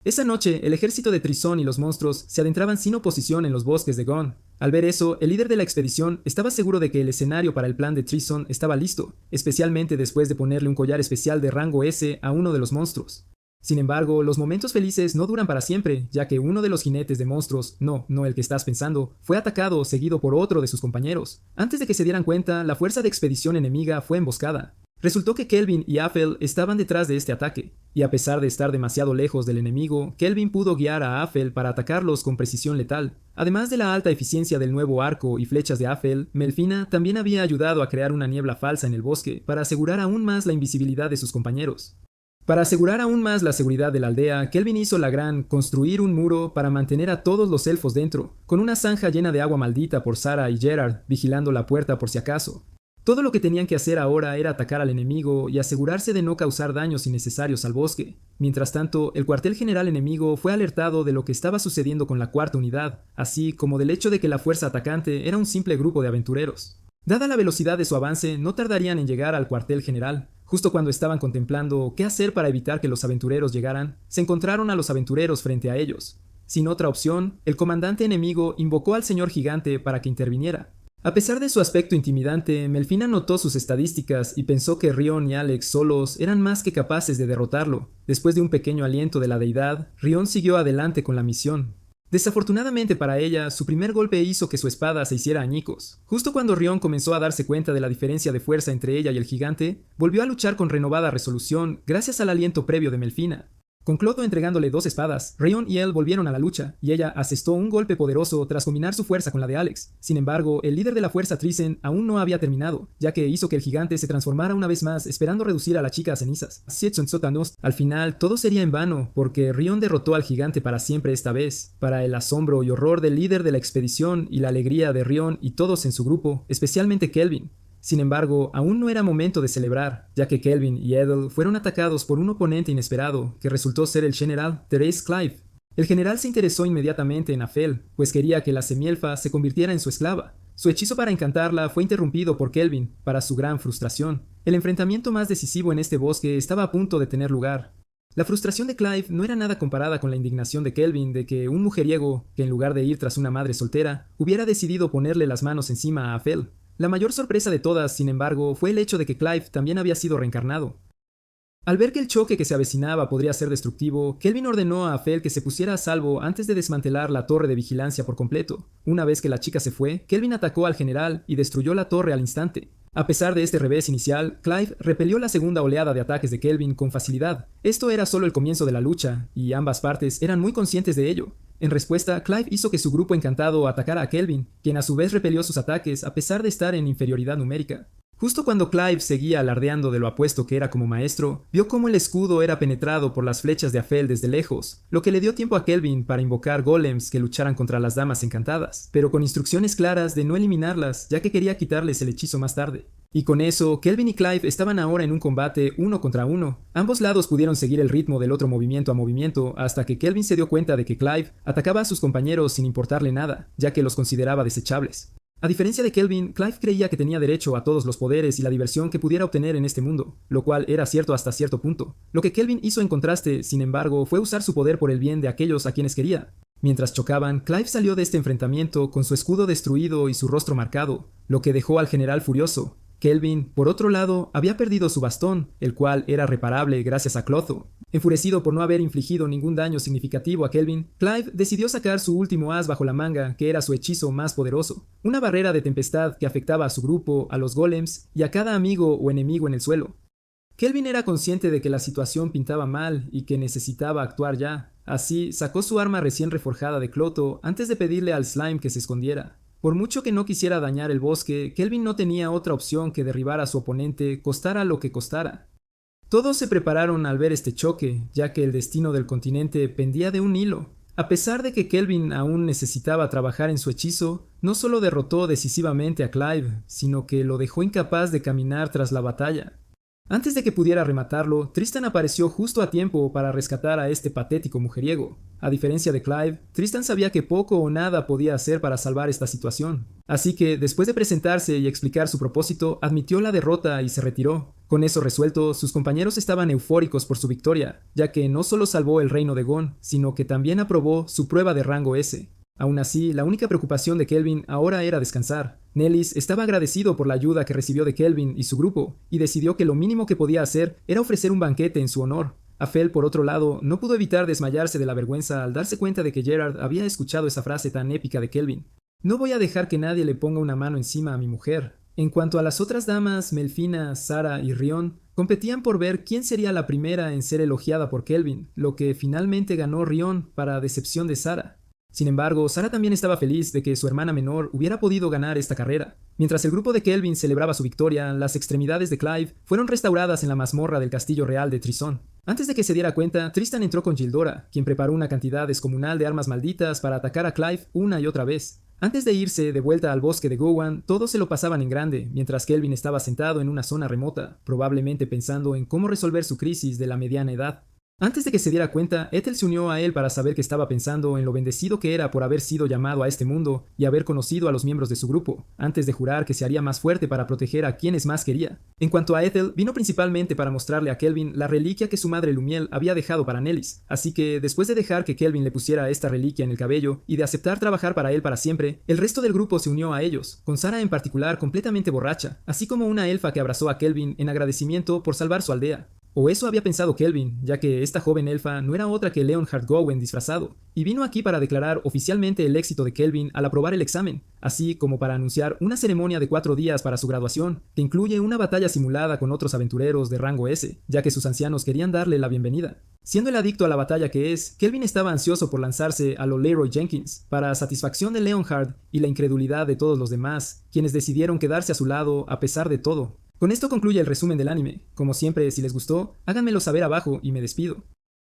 Esa noche, el ejército de Trizón y los monstruos se adentraban sin oposición en los bosques de Gon. Al ver eso, el líder de la expedición estaba seguro de que el escenario para el plan de Trizón estaba listo, especialmente después de ponerle un collar especial de rango S a uno de los monstruos. Sin embargo, los momentos felices no duran para siempre, ya que uno de los jinetes de monstruos, no el que estás pensando, fue atacado seguido por otro de sus compañeros. Antes de que se dieran cuenta, la fuerza de expedición enemiga fue emboscada. Resultó que Kelvin y Afel estaban detrás de este ataque, y a pesar de estar demasiado lejos del enemigo, Kelvin pudo guiar a Afel para atacarlos con precisión letal. Además de la alta eficiencia del nuevo arco y flechas de Afel, Melfina también había ayudado a crear una niebla falsa en el bosque para asegurar aún más la invisibilidad de sus compañeros. Para asegurar aún más la seguridad de la aldea, Kelvin hizo la gran construir un muro para mantener a todos los elfos dentro, con una zanja llena de agua maldita por Sarah y Gerard, vigilando la puerta por si acaso. Todo lo que tenían que hacer ahora era atacar al enemigo y asegurarse de no causar daños innecesarios al bosque. Mientras tanto, el cuartel general enemigo fue alertado de lo que estaba sucediendo con la cuarta unidad, así como del hecho de que la fuerza atacante era un simple grupo de aventureros. Dada la velocidad de su avance, no tardarían en llegar al cuartel general. Justo cuando estaban contemplando qué hacer para evitar que los aventureros llegaran, se encontraron a los aventureros frente a ellos. Sin otra opción, el comandante enemigo invocó al señor gigante para que interviniera. A pesar de su aspecto intimidante, Melfina notó sus estadísticas y pensó que Rion y Alex solos eran más que capaces de derrotarlo. Después de un pequeño aliento de la deidad, Rion siguió adelante con la misión. Desafortunadamente para ella, su primer golpe hizo que su espada se hiciera añicos. Justo cuando Rion comenzó a darse cuenta de la diferencia de fuerza entre ella y el gigante, volvió a luchar con renovada resolución gracias al aliento previo de Melfina. Con Clodo entregándole 2 espadas, Rion y él volvieron a la lucha, y ella asestó un golpe poderoso tras combinar su fuerza con la de Alex. Sin embargo, el líder de la fuerza Trisen aún no había terminado, ya que hizo que el gigante se transformara una vez más, esperando reducir a la chica a cenizas. Al final, todo sería en vano, porque Rion derrotó al gigante para siempre esta vez, para el asombro y horror del líder de la expedición y la alegría de Rion y todos en su grupo, especialmente Kelvin. Sin embargo, aún no era momento de celebrar, ya que Kelvin y Edel fueron atacados por un oponente inesperado, que resultó ser el general Therese Clive. El general se interesó inmediatamente en Afel, pues quería que la semielfa se convirtiera en su esclava. Su hechizo para encantarla fue interrumpido por Kelvin, para su gran frustración. El enfrentamiento más decisivo en este bosque estaba a punto de tener lugar. La frustración de Clive no era nada comparada con la indignación de Kelvin de que un mujeriego, que en lugar de ir tras una madre soltera, hubiera decidido ponerle las manos encima a Fel. La mayor sorpresa de todas, sin embargo, fue el hecho de que Clive también había sido reencarnado. Al ver que el choque que se avecinaba podría ser destructivo, Kelvin ordenó a Fel que se pusiera a salvo antes de desmantelar la torre de vigilancia por completo. Una vez que la chica se fue, Kelvin atacó al general y destruyó la torre al instante. A pesar de este revés inicial, Clive repelió la segunda oleada de ataques de Kelvin con facilidad. Esto era solo el comienzo de la lucha, y ambas partes eran muy conscientes de ello. En respuesta, Clive hizo que su grupo encantado atacara a Kelvin, quien a su vez repelió sus ataques a pesar de estar en inferioridad numérica. Justo cuando Clive seguía alardeando de lo apuesto que era como maestro, vio cómo el escudo era penetrado por las flechas de Afel desde lejos, lo que le dio tiempo a Kelvin para invocar golems que lucharan contra las damas encantadas, pero con instrucciones claras de no eliminarlas, ya que quería quitarles el hechizo más tarde. Y con eso, Kelvin y Clive estaban ahora en un combate uno contra uno. Ambos lados pudieron seguir el ritmo del otro movimiento a movimiento hasta que Kelvin se dio cuenta de que Clive atacaba a sus compañeros sin importarle nada, ya que los consideraba desechables. A diferencia de Kelvin, Clive creía que tenía derecho a todos los poderes y la diversión que pudiera obtener en este mundo, lo cual era cierto hasta cierto punto. Lo que Kelvin hizo en contraste, sin embargo, fue usar su poder por el bien de aquellos a quienes quería. Mientras chocaban, Clive salió de este enfrentamiento con su escudo destruido y su rostro marcado, lo que dejó al general furioso. Kelvin, por otro lado, había perdido su bastón, el cual era reparable gracias a Clotho. Enfurecido por no haber infligido ningún daño significativo a Kelvin, Clive decidió sacar su último as bajo la manga, que era su hechizo más poderoso, una barrera de tempestad que afectaba a su grupo, a los golems y a cada amigo o enemigo en el suelo. Kelvin era consciente de que la situación pintaba mal y que necesitaba actuar ya, así sacó su arma recién reforjada de Clotho antes de pedirle al slime que se escondiera. Por mucho que no quisiera dañar el bosque, Kelvin no tenía otra opción que derribar a su oponente, costara lo que costara. Todos se prepararon al ver este choque, ya que el destino del continente pendía de un hilo. A pesar de que Kelvin aún necesitaba trabajar en su hechizo, no solo derrotó decisivamente a Clive, sino que lo dejó incapaz de caminar tras la batalla. Antes de que pudiera rematarlo, Tristan apareció justo a tiempo para rescatar a este patético mujeriego. A diferencia de Clive, Tristan sabía que poco o nada podía hacer para salvar esta situación. Así que, después de presentarse y explicar su propósito, admitió la derrota y se retiró. Con eso resuelto, sus compañeros estaban eufóricos por su victoria, ya que no solo salvó el reino de Gon, sino que también aprobó su prueba de rango S. Aún así, la única preocupación de Kelvin ahora era descansar. Nellis estaba agradecido por la ayuda que recibió de Kelvin y su grupo, y decidió que lo mínimo que podía hacer era ofrecer un banquete en su honor. Afel, por otro lado, no pudo evitar desmayarse de la vergüenza al darse cuenta de que Gerard había escuchado esa frase tan épica de Kelvin. No voy a dejar que nadie le ponga una mano encima a mi mujer. En cuanto a las otras damas, Melfina, Sara y Rion, competían por ver quién sería la primera en ser elogiada por Kelvin, lo que finalmente ganó Rion para decepción de Sara. Sin embargo, Sara también estaba feliz de que su hermana menor hubiera podido ganar esta carrera. Mientras el grupo de Kelvin celebraba su victoria, las extremidades de Clive fueron restauradas en la mazmorra del castillo real de Trisón. Antes de que se diera cuenta, Tristan entró con Gildora, quien preparó una cantidad descomunal de armas malditas para atacar a Clive una y otra vez. Antes de irse de vuelta al bosque de Gowan, todos se lo pasaban en grande, mientras Kelvin estaba sentado en una zona remota, probablemente pensando en cómo resolver su crisis de la mediana edad. Antes de que se diera cuenta, Ethel se unió a él para saber que estaba pensando en lo bendecido que era por haber sido llamado a este mundo y haber conocido a los miembros de su grupo, antes de jurar que se haría más fuerte para proteger a quienes más quería. En cuanto a Ethel, vino principalmente para mostrarle a Kelvin la reliquia que su madre Lumiel había dejado para Nellis, así que después de dejar que Kelvin le pusiera esta reliquia en el cabello y de aceptar trabajar para él para siempre, el resto del grupo se unió a ellos, con Sara en particular completamente borracha, así como una elfa que abrazó a Kelvin en agradecimiento por salvar su aldea. O eso había pensado Kelvin, ya que esta joven elfa no era otra que Leonhard Gowen disfrazado, y vino aquí para declarar oficialmente el éxito de Kelvin al aprobar el examen, así como para anunciar una ceremonia de 4 días para su graduación, que incluye una batalla simulada con otros aventureros de rango S, ya que sus ancianos querían darle la bienvenida. Siendo el adicto a la batalla que es, Kelvin estaba ansioso por lanzarse a lo Leroy Jenkins, para satisfacción de Leonhard y la incredulidad de todos los demás, quienes decidieron quedarse a su lado a pesar de todo. Con esto concluye el resumen del anime. Como siempre, si les gustó, háganmelo saber abajo y me despido.